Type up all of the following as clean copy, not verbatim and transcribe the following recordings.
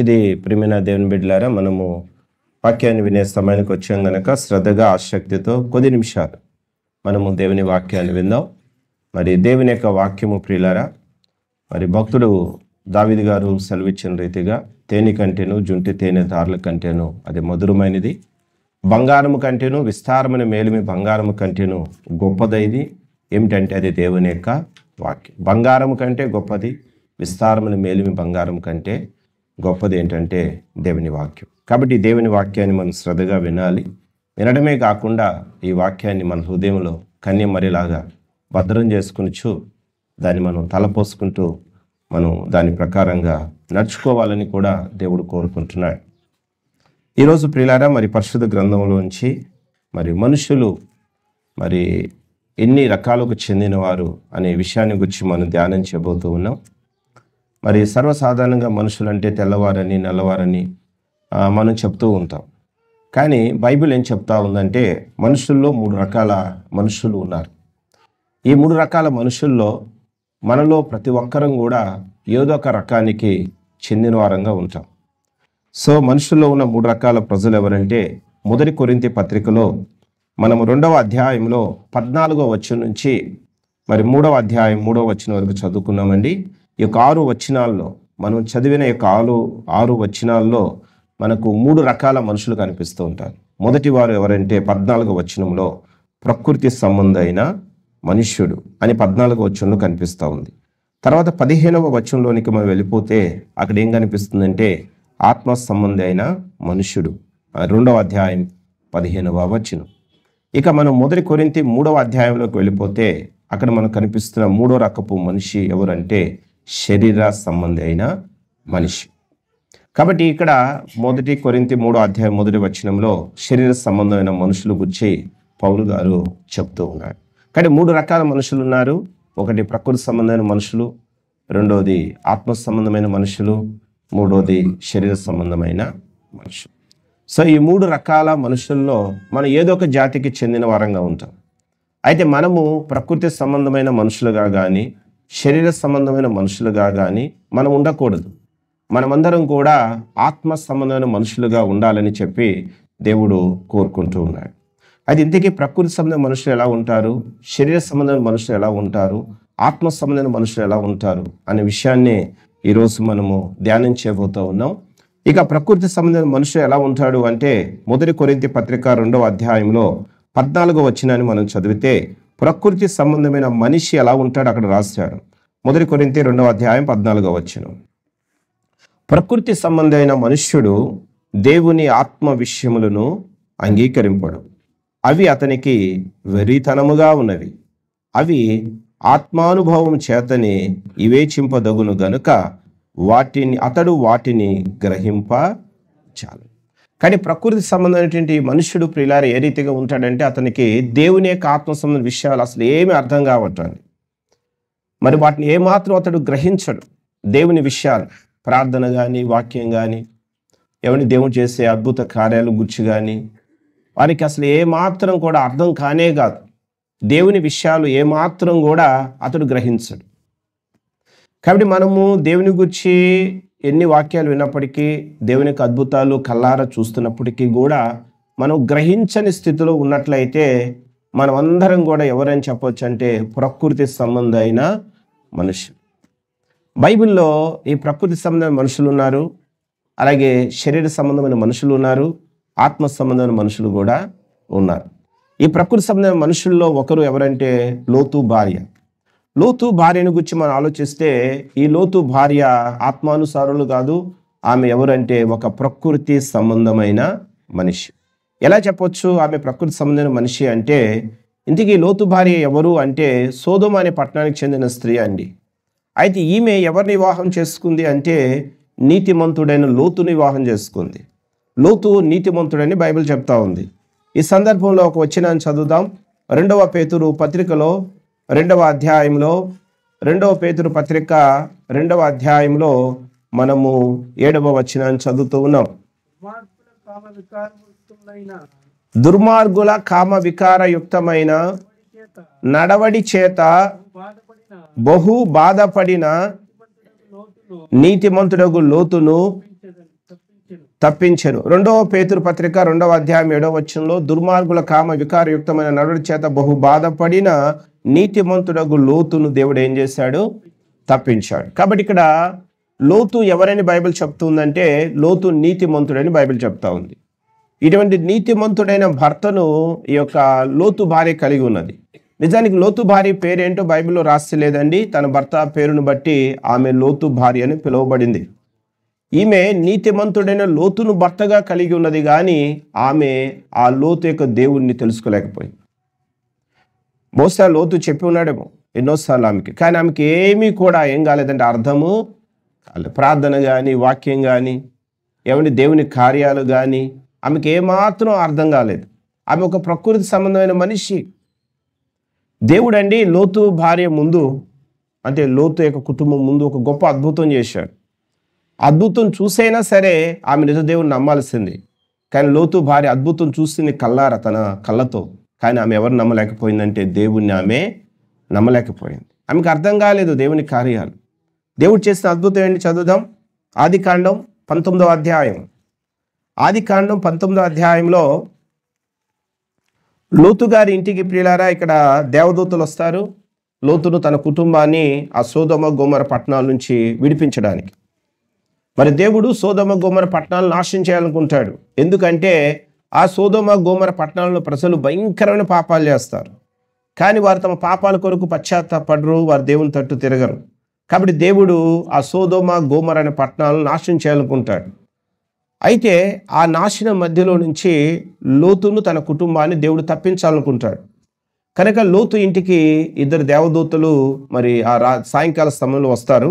ఇది ప్రియమైన దేవుని బిడ్డలారా, మనము వాక్యాన్ని వినే సమయానికి వచ్చాం గనక శ్రద్ధగా ఆసక్తితో కొద్ది నిమిషాలు మనము దేవుని వాక్యాన్ని విందాం. మరి దేవుని యొక్క వాక్యము ప్రియులారా, మరి భక్తుడు దావీదు గారు సెలవిచ్చిన రీతిగా తేనె కంటేను జుంటి తేనె దారుల కంటేను అది మధురమైనది, బంగారము కంటేను విస్తారమైన మేలిమి బంగారము కంటేను గొప్పదైది. ఏమిటంటే అది దేవుని యొక్క వాక్యం. బంగారము కంటే గొప్పది, విస్తారమైన మేలిమి బంగారం కంటే గొప్పది ఏంటంటే దేవుని వాక్యం. కాబట్టి దేవుని వాక్యాన్ని మనం శ్రద్ధగా వినాలి. వినడమే కాకుండా ఈ వాక్యాన్ని మన హృదయంలో కన్యమరిలాగా భద్రం చేసుకునిచు దాన్ని మనం తలపోసుకుంటూ మనం దాని ప్రకారంగా నడుచుకోవాలని కూడా దేవుడు కోరుకుంటున్నాడు. ఈరోజు ప్రియులారా, మరి పరిశుద్ధ గ్రంథంలోంచి మరి మనుషులు మరి ఎన్ని రకాలకు చెందినవారు అనే విషయాన్ని గురించి మనం ధ్యానం చేయబోతూ ఉన్నాం. మరి సర్వసాధారణంగా మనుషులంటే తెల్లవారని నల్లవారని మనం చెప్తూ ఉంటాం. కానీ బైబిల్ ఏం చెప్తా ఉందంటే మనుషుల్లో 3 రకాల మనుషులు ఉన్నారు. ఈ 3 రకాల మనుషుల్లో మనలో ప్రతి ఒక్కరం కూడా ఏదో ఒక రకానికి చెందిన వారంగా ఉంటాం. సో మనుషుల్లో ఉన్న 3 రకాల ప్రజలు ఎవరంటే, మొదటి కొరింథీ పత్రికలో మనము 2వ అధ్యాయంలో 14వ వచనం నుంచి మరి 3వ అధ్యాయం 3వ వచనం వరకు చదువుకున్నామండి. ఈ యొక్క 6 వచనాల్లో మనం చదివిన యొక్క 6 వచనాల్లో మనకు 3 రకాల మనుషులు కనిపిస్తూ ఉంటారు. మొదటి వారు ఎవరంటే 14వ వచనంలో ప్రకృతి సంబంధమైన మనుష్యుడు అని 14వ వచనంలో కనిపిస్తూ ఉంది. తర్వాత 15వ వచనంలోనికి మనం వెళ్ళిపోతే అక్కడ ఏం కనిపిస్తుందంటే ఆత్మ సంబంధి అయిన మనుష్యుడు, 2వ అధ్యాయం 15వ వచనం. ఇక మనం మొదటి కొరింథీ 3వ అధ్యాయంలోకి వెళ్ళిపోతే అక్కడ మనకు కనిపిస్తున్న 3వ రకపు మనిషి ఎవరంటే శరీర సంబంధి అయిన మనిషి. కాబట్టి ఇక్కడ మొదటి కొరింథీ 3వ అధ్యాయం 1వ వచనంలో శరీర సంబంధమైన మనుషులు గురించి పౌలు గారు చెప్తూ ఉన్నారు. కానీ 3 రకాల మనుషులు ఉన్నారు. ఒకటి ప్రకృతి సంబంధమైన మనుషులు, రెండోది ఆత్మ సంబంధమైన మనుషులు, మూడోది శరీర సంబంధమైన మనుషులు. సో ఈ 3 రకాల మనుషుల్లో మనం ఏదో ఒక జాతికి చెందిన వారంగా ఉంటాం. అయితే మనము ప్రకృతి సంబంధమైన మనుషులుగా కానీ శరీర సంబంధమైన మనుషులుగా కానీ మనం ఉండకూడదు. మనమందరం కూడా ఆత్మ సంబంధమైన మనుషులుగా ఉండాలని చెప్పి దేవుడు కోరుకుంటూ ఉన్నాడు. అయితే ఇంతకీ ప్రకృతి సంబంధమైన మనుషులు ఎలా ఉంటారు, శరీర సంబంధమైన మనుషులు ఎలా ఉంటారు, ఆత్మ సంబంధమైన మనుషులు ఎలా ఉంటారు అనే విషయాన్ని ఈరోజు మనము ధ్యానం చేయబోతూ ఉన్నాం. ఇక ప్రకృతి సంబంధమైన మనుషులు ఎలా ఉంటాడు అంటే మొదటి కొరింథీ పత్రిక 2వ అధ్యాయంలో 14వ వచనాన్ని మనం చదివితే ప్రకృతి సంబంధమైన మనిషి ఎలా ఉంటాడు అక్కడ రాశాడు. మొదటి కొరింథీ 2వ అధ్యాయం 14వ వచనం. ప్రకృతి సంబంధమైన మనుష్యుడు దేవుని ఆత్మ విషయములను అంగీకరింపడు, అవి అతనికి వెర్రితనముగా ఉన్నవి, అవి ఆత్మానుభవం చేతని వివేచింపదగును గనుక అతడు వాటిని గ్రహింప చాలు. కానీ ప్రకృతి సంబంధమైనటువంటి మనుష్యుడు ప్రియులారా ఏ రీతిగా ఉంటాడంటే అతనికి దేవుని యొక్క ఆత్మ సంబంధ విషయాలు అసలు ఏమీ అర్థం కావట్లేదు. మరి వాటిని ఏమాత్రం అతడు గ్రహించడు. దేవుని విషయాలు, ప్రార్థన కానీ వాక్యం కానీ ఎవరిని దేవుడు చేసే అద్భుత కార్యాలు గురించి కానీ వారికి అసలు ఏమాత్రం కూడా అర్థం కానే కాదు. దేవుని విషయాలు ఏమాత్రం కూడా అతడు గ్రహించడు. కాబట్టి మనము దేవుని గురించి ఎన్ని వాక్యాలు విన్నప్పటికీ, దేవుని యొక్క అద్భుతాలు కళ్ళారా చూస్తున్నప్పటికీ కూడా మనం గ్రహించని స్థితిలో ఉన్నట్లయితే మనం అందరం కూడా ఎవరైనా చెప్పొచ్చు అంటే ప్రకృతి సంబంధమైన మనుషులు. బైబిల్లో ఈ ప్రకృతి సంబంధమైన మనుషులు ఉన్నారు, అలాగే శరీర సంబంధమైన మనుషులు ఉన్నారు, ఆత్మ సంబంధమైన మనుషులు కూడా ఉన్నారు. ఈ ప్రకృతి సంబంధమైన మనుషుల్లో ఒకరు ఎవరంటే లోతు భార్య. లోతు భార్యను గురించి మనం ఆలోచిస్తే ఈ లోతు భార్య ఆత్మానుసారులు కాదు. ఆమె ఎవరంటే ఒక ప్రకృతి సంబంధమైన మనిషి. ఎలా చెప్పొచ్చు ఆమె ప్రకృతి సంబంధమైన మనిషి అంటే? ఇంతకీ లోతు భార్య ఎవరు అంటే సోదోమ అనే పట్టణానికి చెందిన స్త్రీ అండి. అయితే ఈమె ఎవరిని వివాహం చేసుకుంది అంటే నీతిమంతుడైన లోతుని వివాహం చేసుకుంది. లోతు నీతిమంతుడని బైబిల్ చెప్తా ఉంది. ఈ సందర్భంలో ఒక వచనాన్ని చదువుదాం. 2వ పేతురు పత్రికలో 2వ అధ్యాయంలో 2వ పేతురు పత్రిక 2వ అధ్యాయంలో మనము 7వ వచనాన్ని చదువుతూ ఉన్నాం. దుర్మార్గుల కామ వికారయుక్తమైన నడవడి చేత బహు బాధపడిన నీతిమంతుడగు లోతును తప్పించెను. 2వ పేతురు పత్రిక 2వ అధ్యాయం 7వ వచనంలో దుర్మార్గుల కామ వికారయుక్తమైన నడవడి చేత బహు బాధపడిన నీతిమంతుడగు లోతును దేవుడు ఏం చేశాడు? తప్పించాడు. కాబట్టి ఇక్కడ లోతు ఎవరని బైబిల్ చెప్తుందంటే లోతు నీతిమంతుడని బైబిల్ చెప్తా ఉంది. ఇటువంటి నీతిమంతుడైన భర్తను ఈ యొక్క లోతు భార్య కలిగి ఉన్నది. నిజానికి లోతు భార్య పేరేంటో బైబిల్లో రాసి లేదండి. తన భర్త పేరును బట్టి ఆమె లోతు భార్య అని పిలువబడింది. ఈమె నీతిమంతుడైన లోతును భర్తగా కలిగి ఉన్నది, కానీ ఆమె ఆ లోతు యొక్క దేవుణ్ణి తెలుసుకోలేకపోయింది. బహుశా లోతు చెప్పి ఉన్నాడేమో ఎన్నోసార్లు ఆమెకి, కానీ ఆమెకి ఏమీ కూడా ఏం కాలేదంటే అర్థము కాలేదు. ప్రార్థన కానీ వాక్యం కానీ ఏమంటే దేవుని కార్యాలు కానీ ఆమెకి ఏమాత్రం అర్థం కాలేదు. ఆమె ఒక ప్రకృతి సంబంధమైన మనిషి. దేవుడండి లోతు భార్య ముందు, అంటే లోతు యొక్క కుటుంబం ముందు ఒక గొప్ప అద్భుతం చేశాడు. అద్భుతం చూసైనా సరే ఆమె నిజ దేవుని నమ్మాల్సింది. కానీ లోతు భార్య అద్భుతం చూసింది కళ్ళారా తన కళ్ళతో, కానీ ఆమె ఎవరు నమ్మలేకపోయిందంటే దేవుణ్ణి ఆమె నమ్మలేకపోయింది. ఆమెకు అర్థం కాలేదు దేవుని కార్యాలు. దేవుడు చేసిన అద్భుతం ఏంటి చదువుదాం. ఆదికాండం 19వ అధ్యాయం. ఆదికాండం 19వ అధ్యాయంలో లోతు గారి ఇంటికి ప్రియులారా ఇక్కడ దేవదూతలు వస్తారు లోతును తన కుటుంబాన్ని ఆ సోదొమ గొమొర్రా పట్టణాల నుంచి విడిపించడానికి. మరి దేవుడు సోదొమ గొమొర్రా పట్టణాలను నాశనం చేయాలనుకుంటాడు. ఎందుకంటే ఆ సోదొమ గొమొర్రా పట్టణాలలో ప్రజలు భయంకరమైన పాపాలు చేస్తారు, కానీ వారు తమ పాపాల కొరకు పశ్చాత్తాపడరు, వారు దేవుని తట్టు తిరగరు. కాబట్టి దేవుడు ఆ సోదొమ గొమొర్రా అనే పట్టణాలను నాశనం చేయాలనుకుంటాడు. అయితే ఆ నాశనం మధ్యలో నుంచి లోతును తన కుటుంబాన్ని దేవుడు తప్పించాలనుకుంటాడు. కనుక లోతు ఇంటికి 2 దేవదూతలు మరి ఆ సాయంకాల సమయంలో వస్తారు.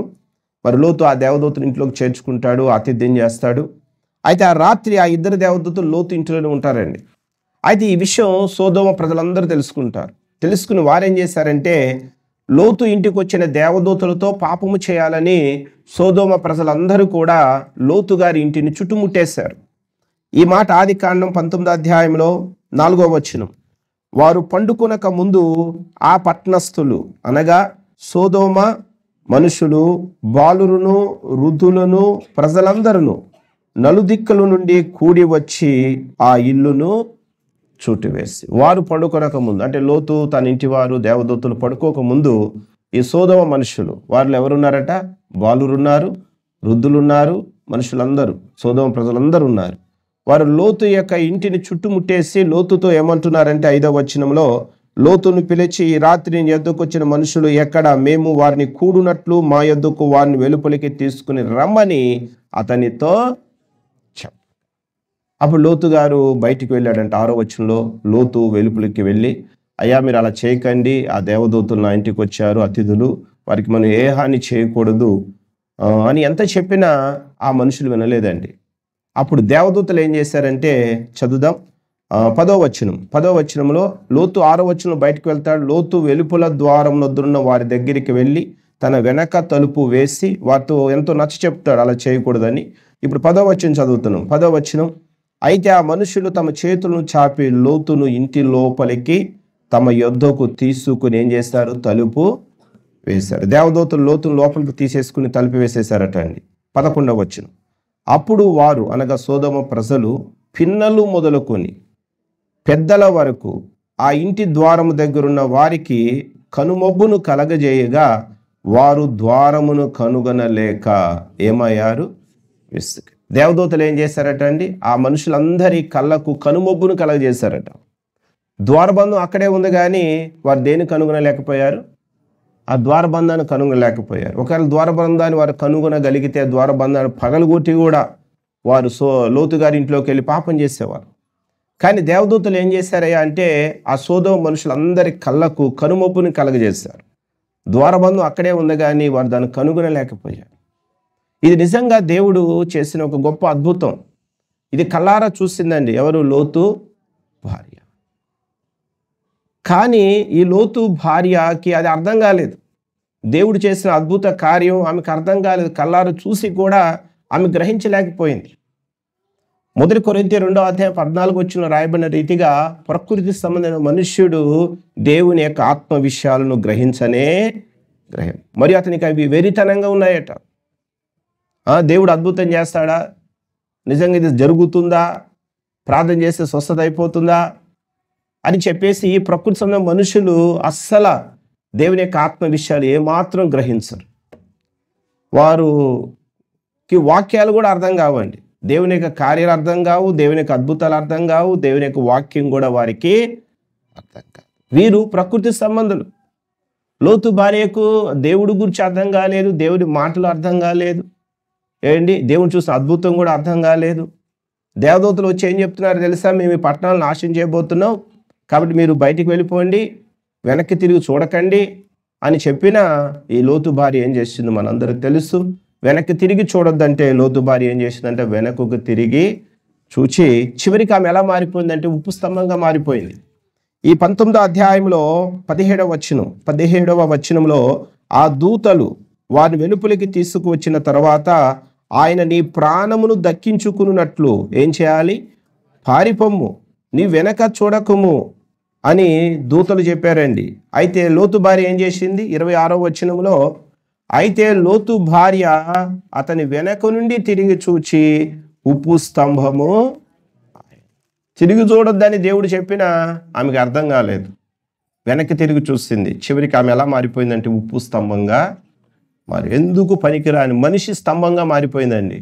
మరి లోతు ఆ దేవదూతను ఇంట్లోకి చేర్చుకుంటాడు, ఆతిథ్యం చేస్తాడు. అయితే ఆ రాత్రి ఆ 2 దేవదూతలు లోతు ఇంట్లోనే ఉంటారండి. అయితే ఈ విషయం సోదొమ ప్రజలందరూ తెలుసుకుంటారు. తెలుసుకుని వారేం చేశారంటే లోతు ఇంటికి వచ్చిన దేవదూతలతో పాపము చేయాలని సోదొమ ప్రజలందరూ కూడా లోతు గారి ఇంటిని చుట్టుముట్టేశారు. ఈ మాట ఆదికాండం 19వ అధ్యాయంలో 4వ వచనం. వారు పండుకొనక ముందు ఆ పట్టణస్థులు అనగా సోదొమ మనుషులు బాలురును వృద్ధులను ప్రజలందరూ నలుదిక్కుల నుండి కూడి వచ్చి ఆ ఇల్లును చుట్టువేసి, వారు పడుకొనక ముందు అంటే లోతు తన ఇంటి వారు దేవదూతలు పడుకోక ముందు ఈ సోదొమ మనుషులు, వారిలో ఎవరున్నారట? బాలురున్నారు, వృద్ధులున్నారు, మనుషులందరూ సోదొమ ప్రజలందరూ ఉన్నారు. వారు లోతు యొక్క ఇంటిని చుట్టుముట్టేసి లోతుతో ఏమంటున్నారంటే 5వ వచనంలో, లోతును పిలిచి ఈ రాత్రి నీ యొద్దకు వచ్చిన మనుషులు ఎక్కడ? మేము వారిని కూడునట్లు మా యొద్దకు వారిని వెలుపలికి తీసుకుని రమ్మని అతనితో చెప్పు. అప్పుడు లోతు గారు బయటికి వెళ్ళాడంటే 6వ వచనంలో లోతు వెలుపలికి వెళ్ళి, అయ్యా మీరు అలా చేయకండి, ఆ దేవదూతలు నా ఇంటికి వచ్చారు, అతిథులు, వారికి మనం ఏ హాని చేయకూడదు అని ఎంత చెప్పినా ఆ మనుషులు వినలేదండి. అప్పుడు దేవదూతలు ఏం చేశారంటే చదువుదాం 10వ వచనంలో లోతు 6వ వచనంలో బయటకు వెళ్తాడు. లోతు వెలుపల ద్వారం వద్దున్న వారి దగ్గరికి వెళ్ళి తన వెనక తలుపు వేసి వారితో ఎంతో నచ్చ చెప్తాడు అలా చేయకూడదని. ఇప్పుడు 10వ వచనం చదువుతున్నాం. 10వ వచనం. అయితే ఆ మనుషులు తమ చేతులను చాపి లోతును ఇంటి లోపలికి తమ యొద్దకు తీసుకుని ఏం చేస్తారు? తలుపు వేశారు. దేవదూతలు లోతును లోపలికి తీసేసుకుని తలుపు వేసేసారట అండి. 11వ వచనం. అప్పుడు వారు అనగా సోదొమ ప్రజలు పిన్నలు మొదలుకొని పెద్దల వరకు ఆ ఇంటి ద్వారము దగ్గరున్న వారికి కనుమొబ్బును కలగజేయగా వారు ద్వారమును కనుగొనలేక ఏమయ్యారు? విసుగు. దేవదూతలు ఏం చేశారట అండి? ఆ మనుషులందరి కళ్ళకు కనుమొబ్బును కలగజేశారట. ద్వారబంధం అక్కడే ఉంది, కానీ వారు దేన్ని కనుగొనలేకపోయారు? ఆ ద్వారబంధాన్ని కనుగొనలేకపోయారు. ఒకవేళ ద్వారబంధాన్ని వారు కనుగొనగలిగితే ద్వారబంధాన్ని పగలగొట్టి కూడా వారు లోతు గారి ఇంట్లోకి వెళ్ళి పాపం చేసేవారు. కానీ దేవదూతలు ఏం చేశారయ్యా అంటే ఆ సోదొమ మనుషులందరి కళ్ళకు కనుమొప్పుని కలగజేశారు. ద్వారబంధం అక్కడే ఉంది, కానీ వారు దాన్ని కనుగొనలేకపోయారు. ఇది నిజంగా దేవుడు చేసిన ఒక గొప్ప అద్భుతం. ఇది కళ్ళారా చూసిందండి ఎవరు? లోతు భార్య. కానీ ఈ లోతు భార్యకి అది అర్థం కాలేదు. దేవుడు చేసిన అద్భుత కార్యం ఆమెకు అర్థం కాలేదు. కళ్ళారా చూసి కూడా ఆమె గ్రహించలేకపోయింది. మొదటి కొరింథీ 2:14 రాయబడిన రీతిగా ప్రకృతి సంబంధమైన మనుష్యుడు దేవుని యొక్క ఆత్మ విషయాలను గ్రహించనే మరియు అతనికి అవి వెరితనంగా ఉన్నాయట. దేవుడు అద్భుతం చేస్తాడా, నిజంగా ఇది జరుగుతుందా, ప్రార్థన చేస్తే స్వస్థత అయిపోతుందా అని చెప్పేసి ఈ ప్రకృతి సంబంధమైన మనుషులు అస్సలు దేవుని యొక్క ఆత్మ విషయాలు ఏమాత్రం గ్రహించరు. వారికి వాక్యాలు కూడా అర్థం కావండి. దేవుని యొక్క కార్యాలు అర్థం కావు, దేవుని యొక్క అద్భుతాలు అర్థం కావు, దేవుని యొక్క వాక్యం కూడా వారికి అర్థం కాదు. వీరు ప్రకృతి సంబంధులు. లోతు భార్యకు దేవుడి గురించి అర్థం కాలేదు, దేవుడి మాటలు అర్థం కాలేదు, దేవుని చూసిన అద్భుతం కూడా అర్థం కాలేదు. దేవదూతలు వచ్చి ఏం చెప్తున్నారు తెలుసా, మేము ఈ పట్టణాలను నాశనం చేయబోతున్నాం, కాబట్టి మీరు బయటికి వెళ్ళిపోండి, వెనక్కి తిరిగి చూడకండి అని చెప్పిన ఈ లోతు భార్య ఏం చేసింది మనందరికి తెలుసు. వెనక్కి తిరిగి చూడొద్దంటే లోతు భార్య ఏం చేసిందంటే వెనక్కు తిరిగి చూచి చివరికి ఆమె ఎలా మారిపోయిందంటే ఉప్పు స్తంభంగా మారిపోయింది. ఈ 19వ అధ్యాయంలో 17వ వచనంలో ఆ దూతలు వారిని వెలుపలికి తీసుకువచ్చిన తర్వాత ఆయన నీ ప్రాణమును దక్కించుకున్నట్లు ఏం చేయాలి, పారిపొమ్ము, నీ వెనక చూడకము అని దూతలు చెప్పారండి. అయితే లోతు భార్య ఏం చేసింది? 26వ వచనంలో అయితే లోతు భార్య అతని వెనక నుండి తిరిగి చూచి ఉప్పు స్తంభము, తిరిగి చూడొద్దని దేవుడు చెప్పినా ఆమెకు అర్థం కాలేదు. వెనక్కి తిరిగి చూసింది. చివరికి ఆమె ఎలా మారిపోయిందంటే ఉప్పు స్తంభంగా ఎందుకు పనికిరాని మనిషి స్తంభంగా మారిపోయిందండి.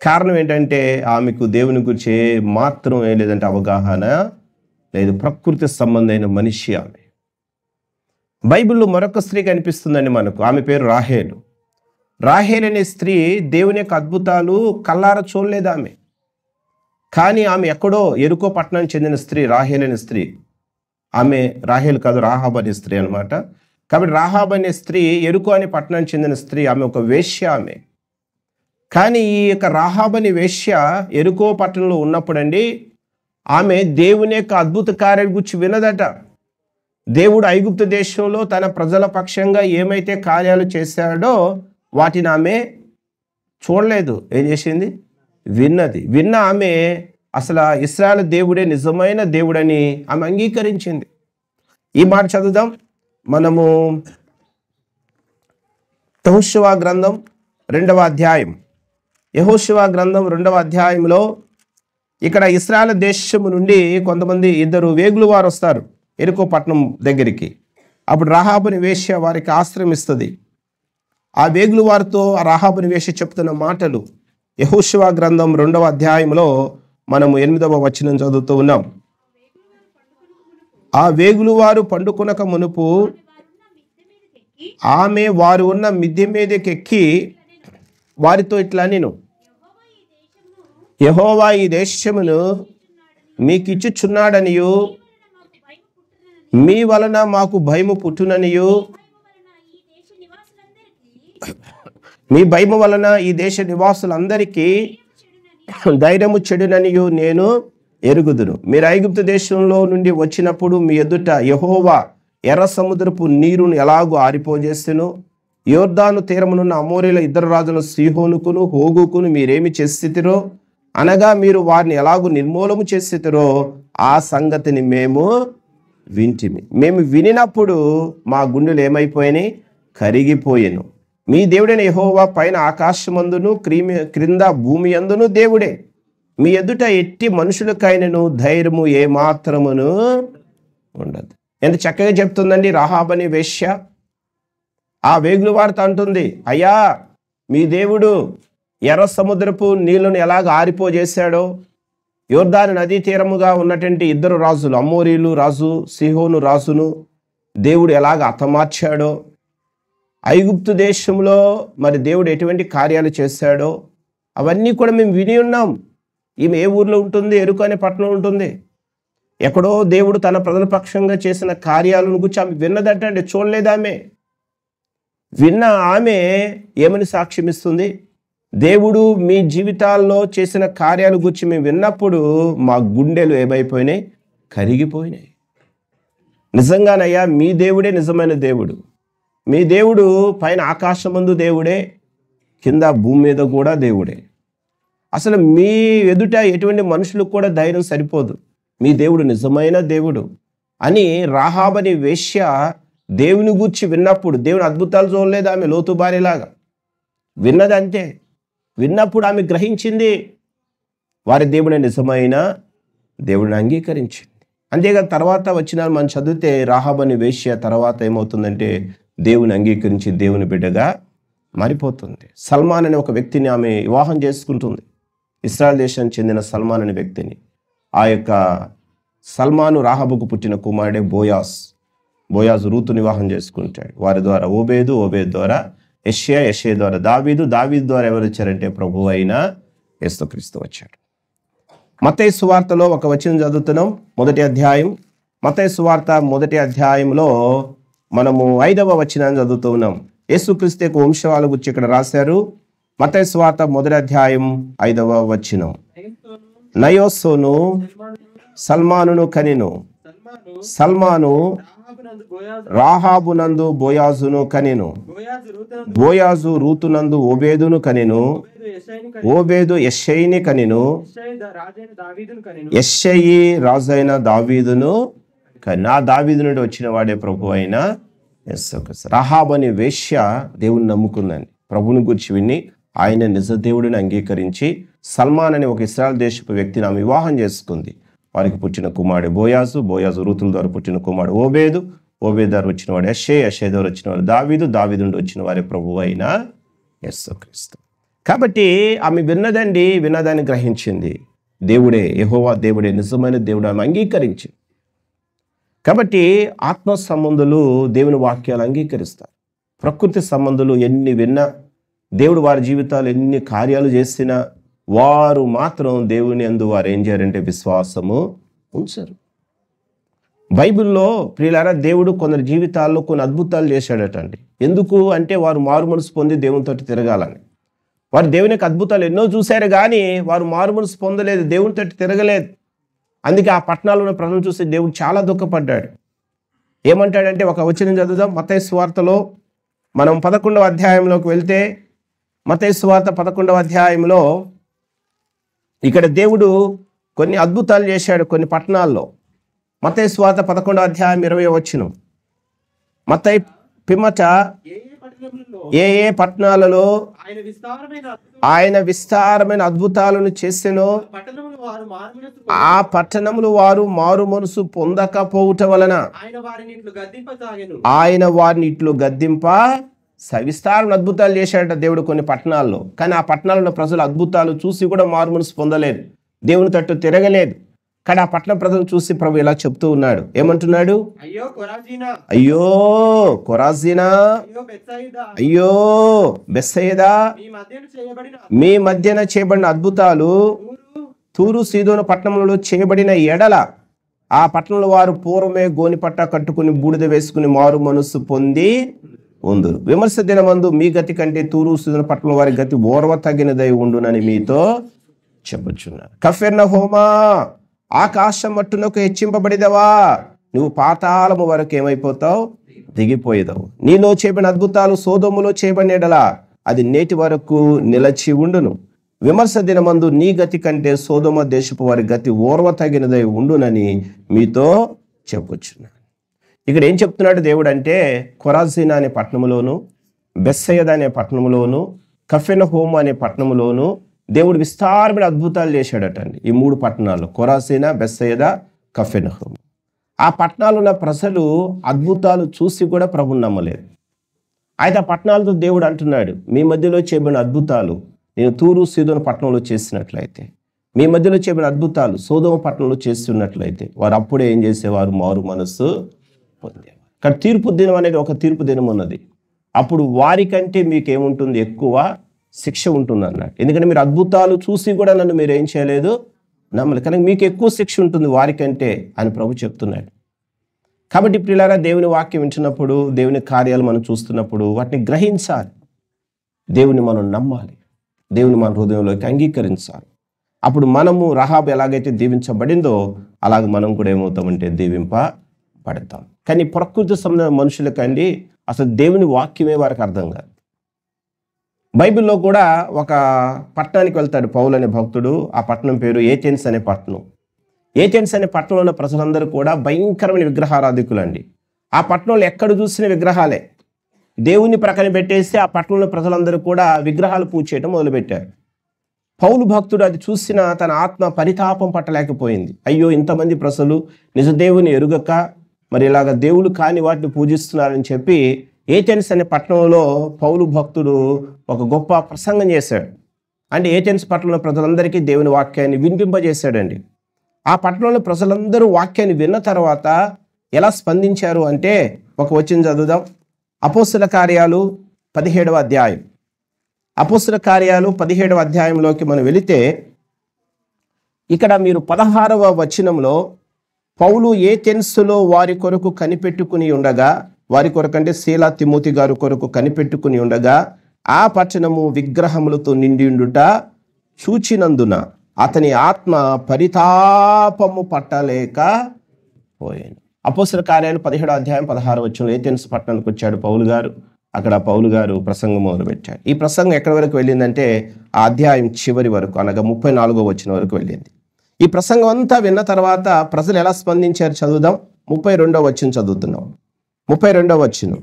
కారణం ఏంటంటే ఆమెకు దేవుని గురించి మాత్రం ఏం లేదంటే అవగాహన లేదు. ప్రకృతి సంబంధమైన మనిషి ఆమె. బైబిల్లో మరొక స్త్రీ కనిపిస్తుందండి మనకు. ఆమె పేరు రాహేలు. రాహేల్ అనే స్త్రీ దేవుని యొక్క అద్భుతాలు కల్లార చూడలేదు ఆమె. కానీ ఆమె ఎక్కడో ఎరుకో పట్టణానికి చెందిన స్త్రీ రాహేల్ అనే స్త్రీ. ఆమె రాహేల్ కాదు, రాహాబ్ అనే స్త్రీ అనమాట. కాబట్టి రాహాబ్ అనే స్త్రీ ఎరుకో అనే పట్టణానికి చెందిన స్త్రీ. ఆమె ఒక వేశ్య ఆమె. కానీ ఈ యొక్క రాహాబ్ అనే వేశ్య ఎరుకో పట్టణంలో ఉన్నప్పుడండి ఆమె దేవుని యొక్క అద్భుత కార్యాల గురించి వినదట. దేవుడు ఐగుప్తు దేశంలో తన ప్రజల పక్షంగా ఏమైతే కార్యాలు చేశాడో వాటిని ఆమె చూడలేదు. ఏం చేసింది? విన్న ఆమె అసలు ఇశ్రాయేలు దేవుడే నిజమైన దేవుడని ఆమె అంగీకరించింది. ఈ మాట చదువుదాం మనము. యెహోషువ గ్రంథం 2వ అధ్యాయం. యెహోషువ గ్రంథం 2వ అధ్యాయంలో ఇక్కడ ఇశ్రాయేలు దేశము నుండి కొంతమంది ఇద్దరు వేగులు వారు వస్తారు ఎరుకో పట్టణం దగ్గరికి. అప్పుడు రాహాబుని వేశ్య వారికి ఆశ్రమిస్తుంది. ఆ వేగులు వారితో ఆ రాహాబుని వేశ్య చెప్తున్న మాటలు యెహోషువ గ్రంథం 2వ అధ్యాయంలో మనము 8వ వచనం చదువుతూ ఉన్నాం. ఆ వేగులు వారు పండుకొనక మునుపు ఆమె వారు ఉన్న మిద్దె మీదకి ఎక్కి వారితో ఇట్లా, నేను యెహోవా ఈ దేశమును మీకు ఇచ్చుచున్నాడనియు మీ వలన మాకు భయము పుట్టుననియు మీ భయము వలన ఈ దేశ నివాసులందరికీ ధైర్యము చెడుననియు నేను ఎరుగుదును. మీరు ఐగుప్తు దేశంలో నుండి వచ్చినప్పుడు మీ ఎదుట యెహోవా ఎర్ర సముద్రపు నీరును ఎలాగూ ఆరిపోజేసెను, యోర్దాను తీరమునున్న అమోరీల ఇద్దరు రాజులను సీహోనుకును హోగుకును మీరేమి చేసితిరో, అనగా మీరు వారిని ఎలాగూ నిర్మూలము చేసితిరో ఆ సంగతిని మేము వింటిమి. మేము వినినప్పుడు మా గుండెలు ఏమైపోయినాయి? కరిగిపోయాను. మీ దేవుడైన యెహోవా పైన ఆకాశమందును క్రింద భూమి అందును దేవుడే. మీ ఎదుట ఎట్టి మనుషులకైనను ధైర్యము ఏమాత్రమును ఉండదు. ఎంత చక్కగా చెప్తుందండి రాహాబ్ అనే వేశ్య. ఆ వేగుల వారితో అంటుంది, అయ్యా మీ దేవుడు ఎర్ర సముద్రపు నీళ్లను ఎలాగ ఆరిపోజేశాడో, యోర్దాను నదీ తీరముగా ఉన్నటువంటి ఇద్దరు రాజులు, అమోరీలు రాజు సీహోను రాజును దేవుడు ఎలాగ హతమార్చాడో, ఐగుప్తు దేశంలో మరి దేవుడు ఎటువంటి కార్యాలు చేశాడో అవన్నీ కూడా మేము విని ఉన్నాం. ఈమె ఏ ఊర్లో ఉంటుంది? ఎరుకు అనే పట్టణం ఉంటుంది. ఎక్కడో దేవుడు తన ప్రజల పక్షంగా చేసిన కార్యాలను గురించి ఆమె విన్నదట అంటే చూడలేదామె. విన్న ఆమె ఏమని సాక్ష్యం ఇస్తుంది? దేవుడు మీ జీవితాల్లో చేసిన కార్యాల గురించి మేము విన్నప్పుడు మా గుండెలు ఏమైపోయినాయి? కరిగిపోయినాయి. నిజంగానయ్యా మీ దేవుడే నిజమైన దేవుడు. మీ దేవుడు పైన ఆకాశమందు దేవుడే, కింద భూమి మీద కూడా దేవుడే. అసలు మీ ఎదుట ఎటువంటి మనుషులకు కూడా ధైర్యం సరిపోదు, మీ దేవుడు నిజమైన దేవుడు అని రాహాబని వేశ్య దేవుని గూర్చి విన్నప్పుడు, దేవుని అద్భుతాలు చూడలేదు ఆమె లోతు భార్యలాగా, విన్నది అంతే. విన్నప్పుడు ఆమె గ్రహించింది, వారి దేవుని నిజమైన దేవుడిని అంగీకరించింది. అంతేగా తర్వాత వచ్చిన మనం చదివితే రాహాబని వేశ్య తర్వాత ఏమవుతుందంటే దేవుని అంగీకరించి దేవుని బిడ్డగా మారిపోతుంది. సల్మాన్ అనే ఒక వ్యక్తిని ఆమె వివాహం చేసుకుంటుంది, ఇస్రాయల్ దేశానికి చెందిన సల్మాన్ అనే వ్యక్తిని. ఆ యొక్క సల్మాను రాహాబుకు పుట్టిన కుమారుడే బోయాజు రూతుని వివాహం చేసుకుంటాడు. వారి ద్వారా ఓబేదు ద్వారా యెషయా ద్వారా దావీదు ద్వారా ఎవరు వచ్చారంటే ప్రభువు అయిన యేసుక్రీస్తు వచ్చాడు. మత్తయి సువార్తలో ఒక వచనం చదువుతున్నాం, మొదటి అధ్యాయం. మత్తయి సువార్త మొదటి అధ్యాయంలో మనము 5వ వచనాన్ని చదువుతూ ఉన్నాం. యేసుక్రీస్తు యొక్క వంశవాళ్ళ గురించి ఇక్కడ రాశారు. మత్తయి సువార్త మొదటి అధ్యాయం 5వ వచనం. నయోసోను సల్మానును కనెను, సల్మాను రాహాబునందు బోయాజును కనెను, బోయాజు రూతునందు ఓబేదును కనెను, ఓబేదు యెషయిని కనెను, యెషయి రాజైన దావీదును కనెను. ఆ దావీదు నుండి వచ్చిన వాడే ప్రభు అయిన యేసుక్రీస్తు. రాహాబు అనే వేశ్య దేవుని నమ్ముకుందని, ప్రభుని గురించి విని ఆయన నిజ దేవుడిని అంగీకరించి సల్మాన్ అనే ఒక ఇశ్రాయేల్ దేశపు వ్యక్తిని ఆమె వివాహం చేసుకుంది. వారికి పుట్టిన కుమారుడు బోయాజు రూతుల ద్వారా పుట్టిన కుమారుడు ఓబేదు ద్వారా వచ్చిన వాడు యెషయా ద్వారా వచ్చిన వాడు దావీదు నుండి వచ్చిన వారి ప్రభువు అయిన యేసుక్రీస్తు. కాబట్టి ఆమె విన్నదాన్ని గ్రహించింది. దేవుడే, యెహోవా దేవుడే నిజమైన దేవుడు ఆమె అంగీకరించింది. కాబట్టి ఆత్మ సంబంధులు దేవుని వాక్యాలు అంగీకరిస్తారు. ప్రకృతి సంబంధులు ఎన్ని విన్నా, దేవుడు వారి జీవితాలు ఎన్ని కార్యాలు చేసినా వారు మాత్రం దేవుని యందు వారు ఏం చేయారంటే విశ్వాసము ఉంచరు. బైబిల్లో ప్రియులారా దేవుడు కొందరి జీవితాల్లో కొన్ని అద్భుతాలు చేశాడట అండి. ఎందుకు అంటే వారు మారు మనసు పొంది దేవునితో తిరగాలని. వారు దేవుని యొక్క అద్భుతాలు ఎన్నో చూశారు, కానీ వారు మారు మనసు పొందలేదు, దేవునితో తిరగలేదు. అందుకే ఆ పట్టణాల్లో ఉన్న ప్రజలు చూసి దేవుడు చాలా దుఃఖపడ్డాడు. ఏమంటాడంటే ఒక వచనం చదువుదాం. మత్తయి సువార్తలో మనం 11వ అధ్యాయంలోకి వెళ్తే, మత్తయి సువార్త 11వ అధ్యాయంలో ఇక్కడ దేవుడు కొన్ని అద్భుతాలు చేశాడు కొన్ని పట్టణాల్లో. మత్తయి సువార్త 11వ అధ్యాయం 20వ వచనం. మత్తయి పిమ్మట ఏ పట్టణాలలో ఆయన విస్తారమైన అద్భుతాలను చేసెనో ఆ పట్టణములు వారు మారు మనసు పొందకపోవటం వలన ఆయన వారిని ఇట్లు గద్దింప విస్తారమైన అద్భుతాలు చేశాడట దేవుడు కొన్ని పట్టణాల్లో. కానీ ఆ పట్టణాల్లో ప్రజలు అద్భుతాలు చూసి కూడా మారు మనసు పొందలేదు, దేవుని తట్టు తిరగలేదు. కానీ ఆ పట్టణ ప్రజలు చూసి ప్రభు ఇలా చెప్తూ ఉన్నాడు. ఏమంటున్నాడు? అయ్యో కొరాజీనా, అయ్యో బెత్సయిదా, మీ మధ్యన చేయబడిన అద్భుతాలు తూరు సీదోను పట్టణంలో చేయబడిన ఎడల ఆ పట్టణంలో వారు పూర్వమే గోనిపట్ట కట్టుకుని బూడిద వేసుకుని మారు మనస్సు పొంది ఉందురు. విమర్శ దినమందు మీ గతి కంటే తూరు సీదోను పట్టణంలో వారి గతి ఓర్వ తగినదై ఉండునని మీతో చెప్పుచున్నారు. కఫెర్నహూమా, ఆకాశం మట్టునకు హెచ్చింపబడిదవా, నువ్వు పాతాళము వరకు ఏమైపోతావు, దిగిపోయేదవు. నీలో చేయబడిన అద్భుతాలు సోదోములో చేయబడినలా అది నేటి వరకు నిలచి ఉండును. విమర్శ దినమందు నీ గతి కంటే సోదోమ దేశపు వారి గతి ఓర్వ తగినదై ఉండునని మీతో చెప్పుచున్నాను. ఇక్కడ ఏం చెప్తున్నాడు దేవుడు అంటే, కొరాజీనా అనే పట్టణంలోను, బెత్సయిదా అనే పట్టణంలోను, కఫెర్నహూము అనే పట్టణంలోను దేవుడు విస్తారమైన అద్భుతాలు చేశాడట అండి. ఈ 3 పట్టణాలు కొరాజీనా, బెత్సయిదా, కఫెర్నహూము. ఆ పట్టణాలు ఉన్న ప్రజలు అద్భుతాలు చూసి కూడా ప్రభుని నమ్మలేదు. అయితే ఆ పట్టణాలతో దేవుడు అంటున్నాడు, మీ మధ్యలో చేయబడిన అద్భుతాలు నేను తూరు సీదోను పట్టణంలో చేసినట్లయితే, మీ మధ్యలో చేయబడిన అద్భుతాలు సోదోమ పట్టణంలో చేస్తున్నట్లయితే వారు అప్పుడే ఏం చేసేవారు, మారు మనస్సు పొందేవారు. కానీ తీర్పు దినం అనేది ఒక తీర్పు దినం ఉన్నది. అప్పుడు వారికంటే మీకేముంటుంది, ఎక్కువ శిక్ష ఉంటుంది అన్నాడు. ఎందుకంటే మీరు అద్భుతాలు చూసి కూడా నన్ను మీరు ఏం చేయలేదు, నమ్మలేదు, కానీ మీకు ఎక్కువ శిక్ష ఉంటుంది వారికంటే అని ప్రభు చెప్తున్నాడు. కాబట్టి ప్రియులారా దేవుని వాక్యం వింటున్నప్పుడు, దేవుని కార్యాలు మనం చూస్తున్నప్పుడు వాటిని గ్రహించాలి, దేవుని మనం నమ్మాలి, దేవుని మన హృదయంలోకి అంగీకరించాలి. అప్పుడు మనము రహాబు ఎలాగైతే దీవించబడిందో అలాగ మనం కూడా ఏమవుతామంటే దీవింపబడతాం. కానీ ప్రకృతి సంబంధ మనుషులకండి అసలు దేవుని వాక్యమే వారికి అర్థం కాదు. బైబిల్లో కూడా ఒక పట్టణానికి వెళ్తాడు పౌలు అనే భక్తుడు. ఆ పట్టణం పేరు ఏథెన్స్ అనే పట్టణం. ఏథెన్స్ అనే పట్టణంలో ఉన్న ప్రజలందరూ కూడా భయంకరమైన విగ్రహారాధికులండి. ఆ పట్టణంలో ఎక్కడ చూసిన విగ్రహాలే. దేవుణ్ణి ప్రక్కన పెట్టేసి ఆ పట్టణంలో ప్రజలందరూ కూడా విగ్రహాలు పూజ చేయడం మొదలుపెట్టారు. పౌలు భక్తుడు అది చూసిన తన ఆత్మ పరితాపం పట్టలేకపోయింది. అయ్యో, ఇంతమంది ప్రజలు నిజ దేవుని ఎరుగక మరి ఇలాగ దేవుడు కాని వాటిని పూజిస్తున్నారని చెప్పి ఏథెన్స్ అనే పట్టణంలో పౌలు భక్తుడు ఒక గొప్ప ప్రసంగం చేశాడు. అంటే ఏథెన్స్ పట్టణంలో ప్రజలందరికీ దేవుని వాక్యాన్ని వినిపింపజేశాడండి. ఆ పట్టణంలో ప్రజలందరూ వాక్యాన్ని విన్న తర్వాత ఎలా స్పందించారు అంటే ఒక వచనం చదువుదాం. అపోస్తల కార్యాలు 17వ అధ్యాయం. అపోస్తల కార్యాలు 17వ అధ్యాయంలోకి మనం వెళితే ఇక్కడ మీరు 16వ వచనంలో పౌలు ఏథెన్సులో వారి కొరకు కనిపెట్టుకుని ఉండగా, వారి కొరకు అంటే శీలా తిమోతి గారు కొరకు కనిపెట్టుకుని ఉండగా, ఆ పట్టణము విగ్రహములతో నిండి ఉండుట చూచినందున అతని ఆత్మ పరితాపము పట్టలేక పోయాను. అపోస్తల కార్యాలు 17వ అధ్యాయం 16వ వచనంలో ఏథెన్స్ పట్టణానికి వచ్చాడు పౌలు గారు. అక్కడ పౌలు గారు ప్రసంగం మొదలుపెట్టాడు. ఈ ప్రసంగం ఎక్కడి వరకు వెళ్ళిందంటే ఆ అధ్యాయం చివరి వరకు, అనగా 34వ వచనం వరకు వెళ్ళింది. ఈ ప్రసంగం అంతా విన్న తర్వాత ప్రజలు ఎలా స్పందించారు చదువుదాం. 32వ వచనం చదువుతున్నాం. 32వ వచనం.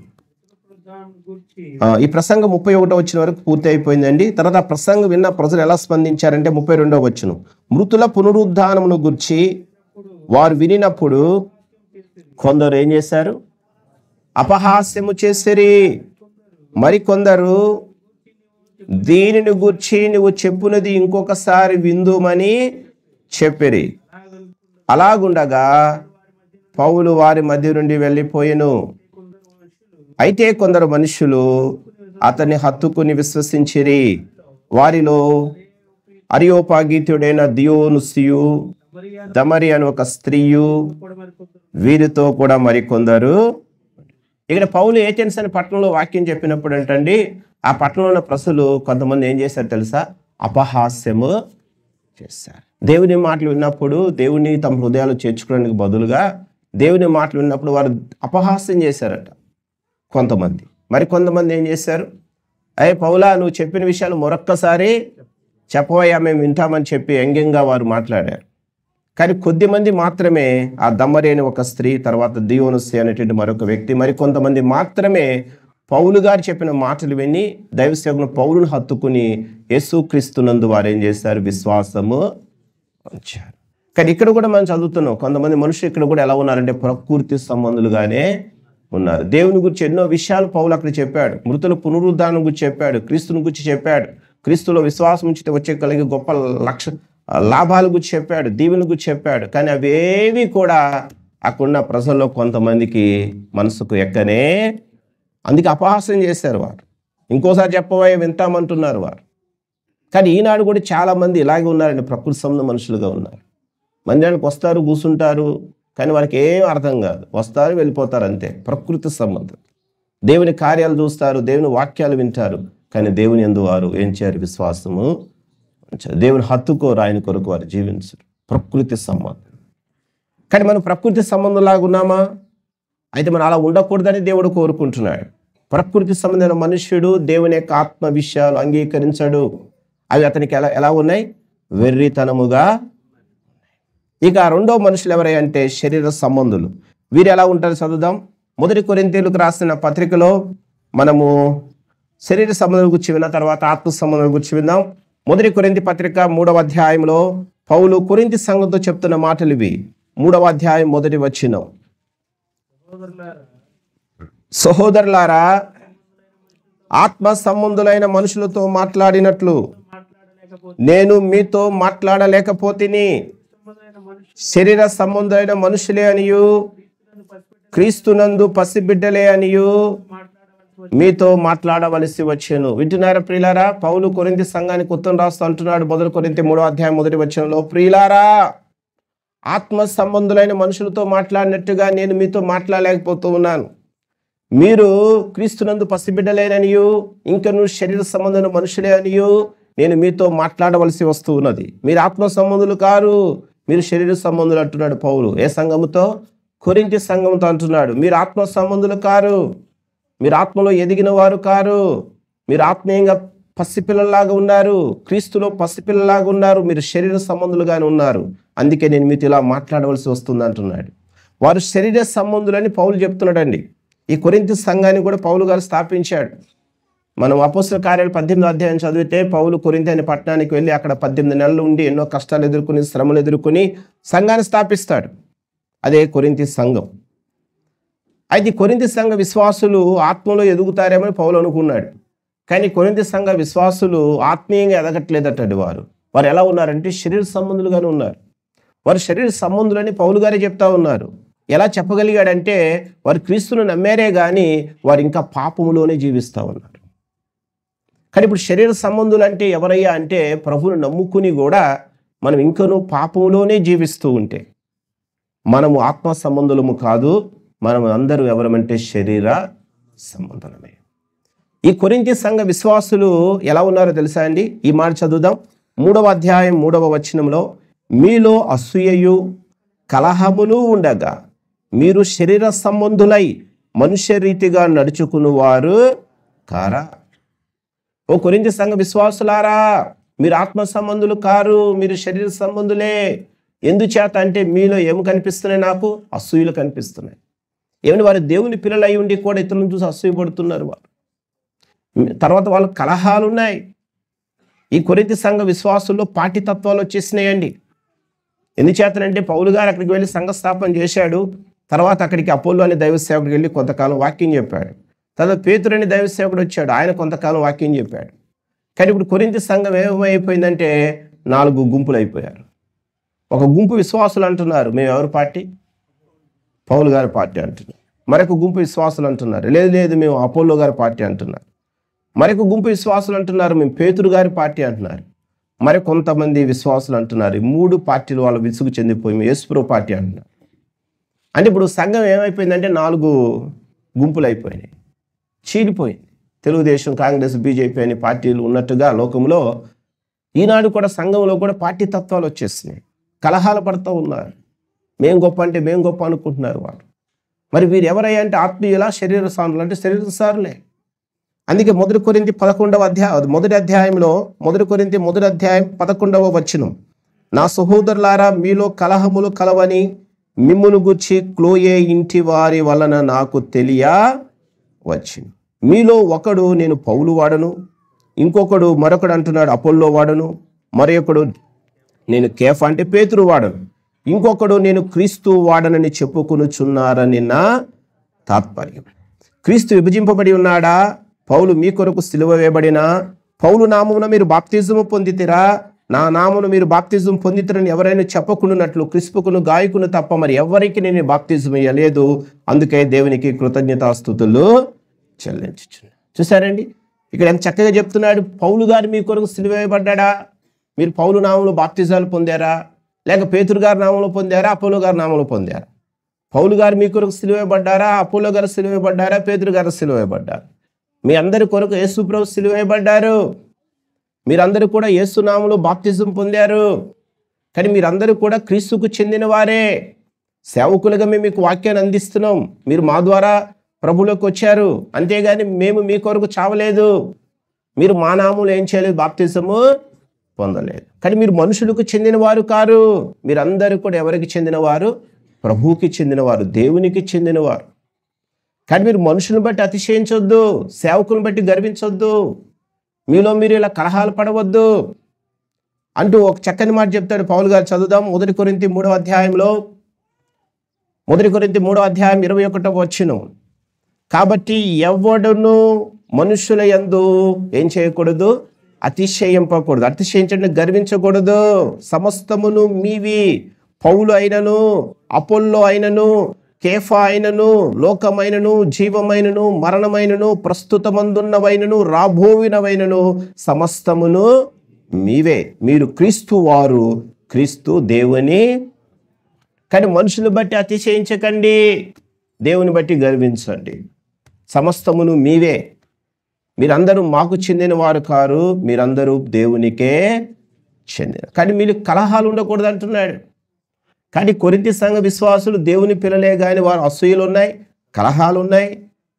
ఈ ప్రసంగం 31వ వచనం వరకు పూర్తి అయిపోయిందండి. తర్వాత ఆ ప్రసంగం విన్న ప్రజలు ఎలా స్పందించారంటే 32వ వచనం. మృతుల పునరుద్ధానమును గురించి వారు వినినప్పుడు కొందరు ఏం చేశారు? అపహాస్యము చేసిరి. మరికొందరు దీనిని గూర్చి నువ్వు చెప్పునది ఇంకొకసారి విందుమని చెప్పిరి. అలాగుండగా పౌలు వారి మధ్య నుండి వెళ్ళిపోయెను. అయితే కొందరు మనుషులు అతన్ని హత్తుకుని విశ్వసించిరి. వారిలో అరియోపాగీతుడైన దియోనుసియు, దమరి అని ఒక స్త్రీయు, వీరితో కూడా మరికొందరు. ఇక్కడ పౌలు ఏథెన్స్ అనే పట్టణంలో వాక్యం చెప్పినప్పుడు ఏంటండి, ఆ పట్టణంలో ఉన్న ప్రజలు కొంతమంది ఏం చేశారు తెలుసా? అపహాస్యము చేశారు. దేవుని మాటలు విన్నప్పుడు దేవుని తమ హృదయాలు చేర్చుకోవడానికి బదులుగా దేవుని మాటలు విన్నప్పుడు వారు అపహాస్యం చేశారట కొంతమంది. మరి కొంతమంది ఏం చేశారు? అయ్యే పౌలా, నువ్వు చెప్పిన విషయాలు మరొక్కసారి చెప్పవయ్యా, మేము వింటామని చెప్పి వ్యంగ్యంగా వారు మాట్లాడారు. కానీ కొద్దిమంది మాత్రమే, ఆ దమ్మరి అని ఒక స్త్రీ, తర్వాత దియోనుసి అనేటువంటి మరొక వ్యక్తి, మరి కొంతమంది మాత్రమే పౌలు గారు చెప్పిన మాటలు విని దైవసేవకుని పౌలును హత్తుకుని యేసుక్రీస్తునందు వారు ఏం చేశారు? విశ్వాసము ఉంచారు. కానీ ఇక్కడ కూడా మనం చదువుతున్నాం, కొంతమంది మనుషులు ఇక్కడ కూడా ఎలా ఉన్నారంటే ప్రకృతి సంబంధులుగానే ఉన్నారు. దేవుని గురించి ఎన్నో విషయాలు పౌలు అక్కడ చెప్పాడు. మృతుల పునరుద్ధానం గురించి చెప్పాడు, క్రీస్తుని గురించి చెప్పాడు, క్రీస్తులో విశ్వాసం ఉంచితే వచ్చే కలిగే గొప్ప లాభాల గురించి చెప్పాడు, దీవెన గురించి చెప్పాడు. కానీ అవేవి కూడా అక్కడున్న ప్రజల్లో కొంతమందికి మనసుకు ఎక్కనే, అందుకే అపహాస్యం చేశారు వారు. ఇంకోసారి చెప్పబోయే వింటామంటున్నారు వారు. కానీ ఈనాడు కూడా చాలామంది ఇలాగే ఉన్నారండి, ప్రకృతి సంబంధ మనుషులుగా ఉన్నారు. మందిరానికి వస్తారు, కూర్చుంటారు, కానీ వారికి ఏం అర్థం కాదు, వస్తారు వెళ్ళిపోతారు అంతే. ప్రకృతి సంబంధం. దేవుని కార్యాలు చూస్తారు, దేవుని వాక్యాలు వింటారు, కానీ దేవుని యందు వారు ఏం చేయరు? విశ్వాసము ఉంచారు. దేవుని హత్తుకోరు, ఆయన కొరకు వారు జీవించరు. ప్రకృతి సంబంధం. కానీ మనం ప్రకృతి సంబంధంలాగా ఉన్నామా? అయితే మనం అలా ఉండకూడదని దేవుడు కోరుకుంటున్నాడు. ప్రకృతి సంబంధమైన మనుష్యుడు దేవుని యొక్క ఆత్మ విషయాలు అంగీకరించడు. అవి అతనికి ఎలా ఉన్నాయి? వెర్రితనముగా. ఇక రెండో మనుషులు ఎవరై అంటే శరీర సంబంధులు. వీరు ఎలా ఉంటారు చదువుదాం. 1 కొరింథీయులకు రాసిన పత్రికలో మనము శరీర సంబంధం గురించి విన్న తర్వాత ఆత్మ సంబంధం గురించి విందాం. 1 కొరింథీ పత్రిక 3వ అధ్యాయంలో పౌలు కొరింథీ సంఘంతో చెప్తున్న మాటలు ఇవి. 3వ అధ్యాయం 1వ వచనం. సహోదరులారా, ఆత్మ సంబంధులైన మనుషులతో మాట్లాడినట్లు నేను మీతో మాట్లాడలేకపోతిని. శరీర సంబంధమైన మనుషులే అనియు క్రీస్తునందు పసిబిడ్డలే అనియు మీతో మాట్లాడవలసి వచ్చాను. వింటున్నారా ప్రియులారా? పౌలు కొరింథీ సంఘానికి ఉత్తరం రాస్తూ అంటున్నాడు 1 కొరింథీ 3వ అధ్యాయం 1వ వచనంలో, ప్రియులారా, ఆత్మ సంబంధులైన మనుషులతో మాట్లాడినట్టుగా నేను మీతో మాట్లాడలేకపోతూ ఉన్నాను. మీరు క్రీస్తునందు పసిబిడ్డలేననియు ఇంకను శరీర సంబంధమైన మనుషులే అనియు నేను మీతో మాట్లాడవలసి వస్తూ ఉన్నది. మీరు ఆత్మ సంబంధులు కారు, మీరు శరీర సంబంధులు అంటున్నాడు పౌలు. ఏ సంఘముతో? కొరింథీ సంఘంతో అంటున్నాడు. మీరు ఆత్మ సంబంధులు కారు, మీరు ఆత్మలో ఎదిగిన వారు కారు, మీరు ఆత్మీయంగా పసిపిల్లలాగా ఉన్నారు, క్రీస్తులో పసిపిల్లలాగా ఉన్నారు, మీరు శరీర సంబంధులుగానే ఉన్నారు, అందుకే నేను మీతో ఇలా మాట్లాడవలసి వస్తుంది అంటున్నాడు. వారు శరీర సంబంధులని పౌలు చెప్తున్నాడండి. ఈ కొరింథీ సంఘాన్ని కూడా పౌలు గారు స్థాపించాడు. మనం అపోస్తల కార్యాలు 18వ అధ్యాయం చదివితే పౌలు కొరింథీ అనే పట్టణానికి వెళ్ళి అక్కడ 18 నెలలు ఉండి ఎన్నో కష్టాలు ఎదుర్కొని, శ్రమలు ఎదుర్కొని సంఘాన్ని స్థాపిస్తాడు. అదే కొరింథీ సంఘం. అయితే కొరింథీ సంఘ విశ్వాసులు ఆత్మలో ఎదుగుతారేమని పౌలు అనుకున్నాడు. కానీ కొరింథీ సంఘ విశ్వాసులు ఆత్మీయంగా ఎదగట్లేదటండి. వారు ఎలా ఉన్నారంటే శరీర సంబంధులుగానే ఉన్నారు. వారు శరీర సంబంధులని పౌలు గారే చెప్తా ఉన్నారు. ఎలా చెప్పగలిగాడంటే వారు క్రీస్తును నమ్మారే కానీ వారు ఇంకా పాపములోనే జీవిస్తూ ఉన్నారు. కానీ ఇప్పుడు శరీర సంబంధులు అంటే ఎవరయ్యా అంటే ప్రభువును నమ్ముకుని కూడా మనం ఇంకనూ పాపములోనే జీవిస్తూ ఉంటే మనము ఆత్మ సంబంధులము కాదు, మనం అందరూ ఎవరమంటే శరీర సంబంధులమే. ఈ కొరింథీ సంఘ విశ్వాసులు ఎలా ఉన్నారో తెలుసా అండి? ఈ మాట చదువుదాం. 3వ అధ్యాయం 3వ వచనంలో, మీలో అసూయయు కలహములు ఉండగా మీరు శరీర సంబంధులై మనుష్య రీతిగా నడుచుకునేవారు కారా? ఓ కొరింథీ సంఘ విశ్వాసులారా, మీరు ఆత్మ సంబంధులు కారు, మీరు శరీర సంబంధులే. ఎందుచేత అంటే మీలో ఏమి కనిపిస్తున్నాయి? నాకు అసూయలు కనిపిస్తున్నాయి. ఏమని వారు దేవుని పిల్లలు అయి ఉండి కూడా ఇతరులను చూసి అసూయపడుతున్నారు. వారు తర్వాత వాళ్ళ కలహాలు ఉన్నాయి. ఈ కొరింథీ సంఘ విశ్వాసుల్లో పాటితత్వాలు వచ్చేసినాయండి. ఎందుచేతనంటే పౌలు గారు అక్కడికి వెళ్ళి సంఘ స్థాపన చేశాడు. తర్వాత అక్కడికి అపోల్లో అనే దైవ సేవకుడికి వెళ్ళి కొంతకాలం వాక్యం చెప్పాడు. తర్వాత పేతురు అనే దైవ సేవకుడు వచ్చాడు, ఆయన కొంతకాలం వాక్యం చెప్పాడు. కానీ ఇప్పుడు కొరింథీ సంఘం ఏమైపోయిందంటే 4 గుంపులు అయిపోయారు. ఒక గుంపు విశ్వాసులు అంటున్నారు మేము ఎవరి పార్టీ? పౌలు గారి పార్టీ అంటున్నారు. మరొక గుంపు విశ్వాసులు అంటున్నారు లేదు మేము అపోల్లో గారి పార్టీ అంటున్నారు. మరొక గుంపు విశ్వాసులు అంటున్నారు మేము పేతురు గారి పార్టీ అంటున్నారు. మరి కొంతమంది విశ్వాసులు అంటున్నారు 3 పార్టీలు వాళ్ళు విసుగు చెందిపోయి మేము యేసుప్రభు పార్టీ అంటున్నారు. అంటే ఇప్పుడు సంఘం ఏమైపోయిందంటే 4 గుంపులు అయిపోయినాయి, చీలిపోయింది. తెలుగుదేశం, కాంగ్రెస్, బీజేపీ అనే పార్టీలు ఉన్నట్టుగా లోకంలో ఈనాడు కూడా సంఘంలో కూడా పార్టీ తత్వాలు వచ్చేసినాయి. కలహాలు పడుతూ ఉన్నారు. మేం గొప్ప అంటే మేం గొప్ప అనుకుంటున్నారు వారు. మరి వీరు ఎవరయ్యా అంటే ఆత్మీయుల, శరీర సారులు అంటే శరీర సారులే. అందుకే 1 కొరింథీ 11వ అధ్యాయం 1వ అధ్యాయంలో 1 కొరింథీ 1వ అధ్యాయం 11వ వచనం, నా సహోదరులారా మీలో కలహములు కలవని మిమ్మును గూర్చి క్లోయే ఇంటి వారి వలన నాకు తెలియవచ్చింది. మీలో ఒకడు నేను పౌలు వాడను, మరొకడు అంటున్నాడు అపోల్లో వాడను, మరొకడు నేను కేఫా అంటే పేతురు వాడను, ఇంకొకడు నేను క్రీస్తు వాడనని చెప్పుకొనుచున్నారని నా తాత్పర్యం. క్రీస్తు విభజింపబడి ఉన్నాడా? పౌలు మీ కొరకు సిలువ వేయబడిన పౌలు నామమున మీరు బాప్తిజము పొందితిరా, నా నామమున మీరు బాప్తిజం పొందితిరని ఎవరైనా చెప్పకుండానట్లు క్రిస్పుకును గాయకును తప్ప మరి ఎవరికి నేను బాప్తిజం ఇయ్యలేదు, అందుకే దేవునికి కృతజ్ఞతాస్తుతులు చెల్లించుచున్నాను. చూసారండి ఇక్కడ ఎంత చక్కగా చెప్తున్నాడు. పౌలు గారు మీ కొరకు సిలువ వేయబడ్డా? మీరు పౌలు నామంలో బాప్తిజాలు పొందారా? లేక పేతురు గారి నామంలో పొందారా? అపోలో గారి నామంలో పొందారా? పౌలు గారు మీ కొరకు సిలువ వేయబడ్డారా? అపోలో గారు సిలువ వేయబడ్డారా? పేతురు గారు సిలువ వేయబడ్డారు? మీ అందరి కొరకు యేసు ప్రభు సిలువ వేయబడ్డారు. మీరందరూ కూడా యేసు నామంలో బాప్తిజం పొందారు. కానీ మీరందరూ కూడా క్రీస్తుకు చెందిన వారే. సేవకులుగా మేము మీకు వాక్యాన్ని అందిస్తున్నాం, మీరు మా ద్వారా ప్రభువులోకి వచ్చారు. అంతేగాని మేము మీ కొరకు చావలేదు. మీరు మా నామంలో ఏం చేయలేదు, బాప్తిజము పొందలేదు. కానీ మీరు మనుషులకు చెందిన వారు కారు. మీరందరూ కూడా ఎవరికి చెందినవారు? ప్రభువుకి చెందినవారు, దేవునికి చెందినవారు. కానీ మీరు మనుషులను బట్టి అతిశయించొద్దు, సేవకులను బట్టి గర్వించొద్దు, మీలో మీరు ఇలా కలహాలు పడవద్దు అంటూ ఒక చక్కని మాట చెప్తాడు పౌలు గారు. చదువుదాం 1 కొరింథీ 3వ అధ్యాయంలో 1 కొరింథీ 3వ అధ్యాయం 21వ వచనం, కాబట్టి ఎవడును మనుషుల యందు ఏం చేయకూడదు? అతిశయింపకూడదు. అతిశయించండి, గర్వించకూడదు. సమస్తమును మీవి, పౌలు అయినను, అపోల్లో అయినను, కేఫా అయినను, లోకమైనను, జీవమైనను, మరణమైనను, ప్రస్తుతమందున్నవైనను, రాబోవినవైనను సమస్తమును మీవే. మీరు క్రీస్తు వారు, క్రీస్తు దేవుని. కానీ మనుషులు బట్టి అతిశయించకండి, దేవుని బట్టి గర్వించండి. సమస్తమును మీవే. మీరందరూ మాకు చెందిన వారు కారు, మీరందరూ దేవునికే చెందిన. కానీ మీరు కలహాలు ఉండకూడదు అంటున్నాడు. కానీ కొరింథీ సంఘ విశ్వాసులు దేవుని పిల్లలే కానీ వారు అసూయలు ఉన్నాయి, కలహాలు ఉన్నాయి.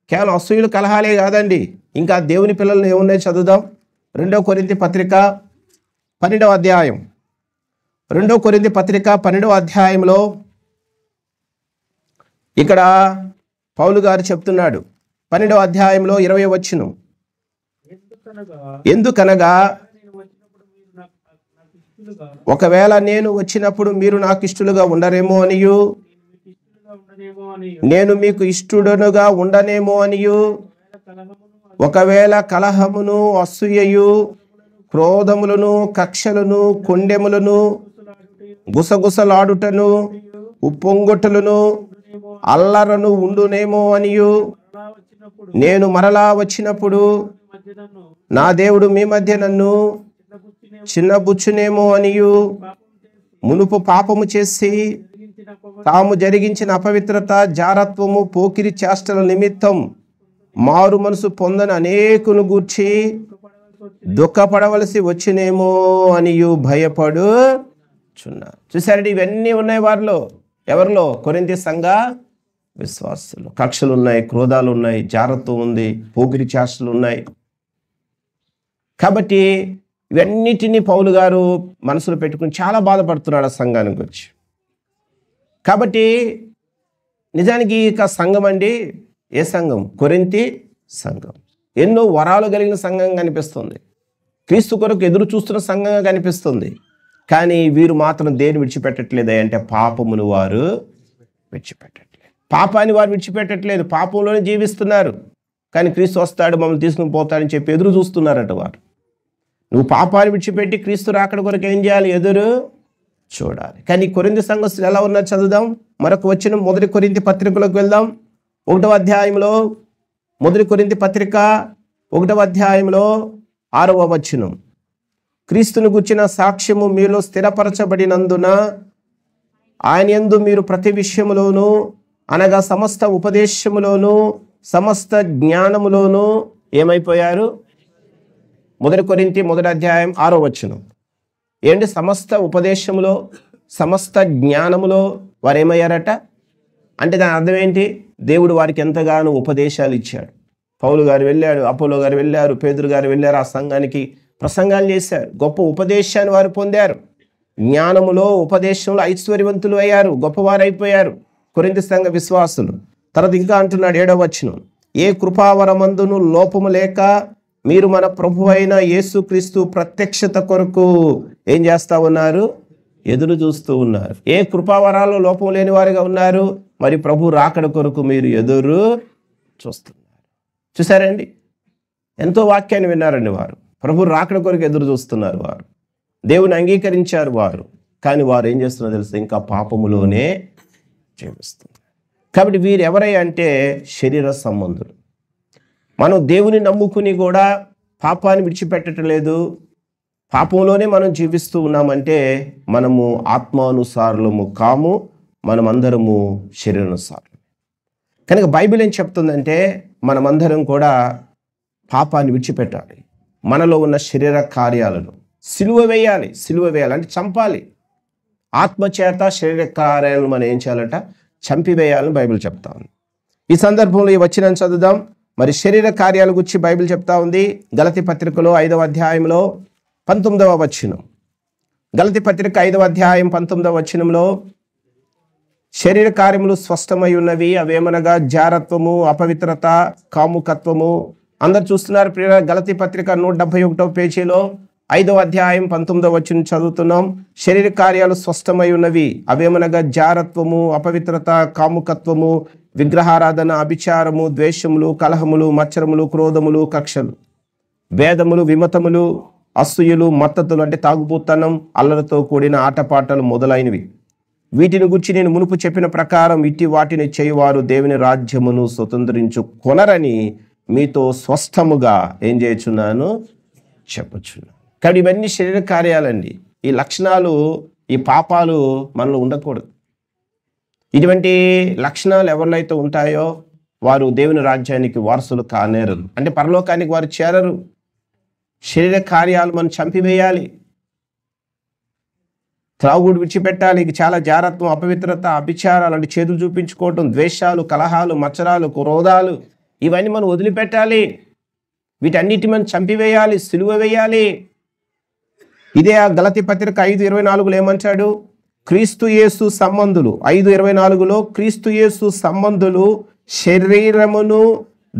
కేవలం అసూయలు కలహాలే కాదండి, ఇంకా దేవుని పిల్లలు ఏమున్నాయి చదువుదాం. 2 కొరింథీ పత్రిక 12వ అధ్యాయం. 2 కొరింథీ పత్రిక 12వ అధ్యాయంలో ఇక్కడ పౌలు గారు చెప్తున్నాడు. 12వ అధ్యాయంలో 20వ వచనం, ఎందుకనగా ఒకవేళ నేను వచ్చినప్పుడు మీరు నాకు ఇష్టలుగా ఉండరేమో అనియు, నేను మీకు ఇష్టడునుగా ఉండనేమో అనియు, ఒకవేళ కలహమును, అసూయయు, క్రోధములను, కక్షలను, కొండెములను, గుసగుసలాడుటను, ఉప్పొంగొట్టులను, అల్లరను ఉండునేమో అనియు, నేను మరలా వచ్చినప్పుడు నా దేవుడు మీ మధ్య నన్ను చిన్నబుచ్చునేమో అనియు, మునుపు పాపము చేసి తాము జరిగించిన అపవిత్రత, జారత్వము, పోకిరి చేష్టల నిమిత్తం మారు మనసు పొందని అనేకును గూర్చి దుఃఖపడవలసి వచ్చినేమో అనియు భయపడుచున్నారు. చూసారండి, ఇవన్నీ ఉన్నాయి వారిలో. ఎవరిలో? కొరింథీ సంఘ విశ్వాసులు. కక్షలు ఉన్నాయి, క్రోధాలు ఉన్నాయి, జారత్వం ఉంది, పోకిరి చేష్టలు ఉన్నాయి. కాబట్టి ఇవన్నిటినీ పౌలు గారు మనసులో పెట్టుకుని చాలా బాధపడుతున్నాడు ఆ సంఘానికి వచ్చి. కాబట్టి నిజానికి ఇక సంఘం అండి, ఏ సంఘం? కొరింథీ సంఘం. ఎన్నో వరాలు కలిగిన సంఘంగా కనిపిస్తుంది, క్రీస్తు కొరకు ఎదురు చూస్తున్న సంఘంగా కనిపిస్తుంది. కానీ వీరు మాత్రం దేని విడిచిపెట్టట్లేదు అంటే పాపమును వారు విడిచిపెట్టట్లేదు. పాపాన్ని వారు విడిచిపెట్టట్లేదు, పాపంలోనే జీవిస్తున్నారు. కానీ క్రీస్తు వస్తాడు, మమ్మల్ని తీసుకుని పోతాడని చెప్పి ఎదురు చూస్తున్నారట వారు. నువ్వు పాపాన్ని విడిచిపెట్టి క్రీస్తు రాకడ కొరకు ఏం చేయాలి? ఎదురు చూడాలి. కానీ కొరింథీ సంఘస్థులు ఎలా ఉన్నారు చదువుదాం. మరొక వచనం 1 కొరింథీ పత్రికలోకి వెళ్దాం. 1వ అధ్యాయంలో, 1 కొరింథీ పత్రిక 1వ అధ్యాయంలో 6వ వచనం, క్రీస్తును గుర్చిన సాక్ష్యము మీలో స్థిరపరచబడినందున ఆయన యందు మీరు ప్రతి విషయములోను, అనగా సమస్త ఉపదేశములోను, సమస్త జ్ఞానములోను ఏమైపోయారు? 1 కొరింథీ 1వ అధ్యాయం 6వ వచనం. ఏంటి? సమస్త ఉపదేశములో, సమస్త జ్ఞానములో వారు ఏమయ్యారట అంటే దాని అర్థం ఏంటి? దేవుడు వారికి ఎంతగానో ఉపదేశాలు ఇచ్చాడు. పౌలు గారు వెళ్ళాడు, అపోలో గారు వెళ్ళారు, పేతురు గారు వెళ్ళారు, ఆ సంఘానికి ప్రసంగాలు చేశారు. గొప్ప ఉపదేశాన్ని వారు పొందారు. జ్ఞానములో, ఉపదేశంలో ఐశ్వర్యవంతులు అయ్యారు, గొప్పవారు అయిపోయారు కొరింథీ సంఘ విశ్వాసులు. తర్వాత ఇంకా అంటున్నాడు 7వ వచనం, ఏ కృపావరమందును లోపము లేక మీరు మన ప్రభు అయిన యేసుక్రీస్తు ప్రత్యక్షత కొరకు ఏం చేస్తా ఉన్నారు? ఎదురు చూస్తూ ఉన్నారు. ఏ కృపావరాలు లోపం లేని వారిగా ఉన్నారు? మరి ప్రభు రాకడ కొరకు మీరు ఎదురు చూస్తున్నారు. చూసారండి, ఎంతో వాక్యాన్ని విన్నారండి వారు. ప్రభు రాకడ కొరకు ఎదురు చూస్తున్నారు వారు. దేవుని అంగీకరించారు వారు. కానీ వారు ఏం చేస్తున్నారో తెలుసు, ఇంకా పాపములోనే జీవిస్తున్నారు. కాబట్టి వీరు ఎవరై అంటే శరీర సంబంధులు. మనం దేవుని నమ్ముకుని కూడా పాపాన్ని విడిచిపెట్టడం లేదు, పాపంలోనే మనం జీవిస్తూ ఉన్నామంటే మనము ఆత్మానుసారులము కాము, మనమందరము శరీరానుసారులు. కనుక బైబిల్ ఏం చెప్తుందంటే మనమందరం కూడా పాపాన్ని విడిచిపెట్టాలి. మనలో ఉన్న శరీర కార్యాలను సిలువ వేయాలి. సిలువ వేయాలి అంటే చంపాలి. ఆత్మచేత శరీర కార్యాలను మనం ఏం చేయాలంట? చంపివేయాలని బైబిల్ చెప్తా ఉంది. ఈ సందర్భంలో ఈ వచనం చదువుదాం. మరి శరీర కార్యాల గురించి బైబిల్ చెప్తా ఉంది. గలతీ పత్రికలో 5వ అధ్యాయంలో 19వ వచనం. గలతీ పత్రిక 5వ అధ్యాయం 19వ వచనంలో శరీర కార్యములు స్పష్టమై ఉన్నవి. అవేమనగా జారత్వము, అపవిత్రత, కాముకత్వము. అందరు చూస్తున్నారు ప్రియ. గలతీ పత్రిక 171వ పేజీలో 5వ అధ్యాయం 19వ వచనం చదువుతున్నాం. శరీర కార్యాలు స్పష్టమై ఉన్నవి. అవేమనగా జారత్వము, అపవిత్రత, కాముకత్వము, విగ్రహారాధన, అభిచారము, ద్వేషములు, కలహములు, మత్సరములు, క్రోధములు, కక్షలు, భేదములు, విమతములు, అసూయలు, మత్తతులు అంటే తాగుబోతనం, అల్లరితో కూడిన ఆటపాటలు మొదలైనవి. వీటిని గురించి నేను మునుపు చెప్పిన ప్రకారం ఇట్టి వాటిని చేయువారు దేవుని రాజ్యమును స్వతంత్రించుకొనరని మీతో స్పష్టముగా ఏం చేయుచున్నాను? చెప్పుచున్నాను. కానీ ఇవన్నీ శరీర కార్యాలండి. ఈ లక్షణాలు, ఈ పాపాలు మనలో ఉండకూడదు. ఇటువంటి లక్షణాలు ఎవరిలో అయితే ఉంటాయో వారు దేవుని రాజ్యానికి వారసులు కానేరరు, అంటే పరలోకానికి వారు చేరరు. శరీర కార్యాలు మనం చంపివేయాలి. త్రాగుడు విడిచిపెట్టాలి. చాలా జారత్వం, అపవిత్రత, అభిచారాలు అంటే చేతులు చూపించుకోవటం, ద్వేషాలు, కలహాలు, మత్సరాలు, క్రోధాలు ఇవన్నీ మనం వదిలిపెట్టాలి. వీటన్నిటి మనం చంపివేయాలి, సిలువ వేయాలి. ఇదే ఆ గలతీ పత్రిక 5:24 ఏమంటాడు? క్రీస్తు యేసు సంబంధులు 5:24 క్రీస్తు యేసు సంబంధులు శరీరమును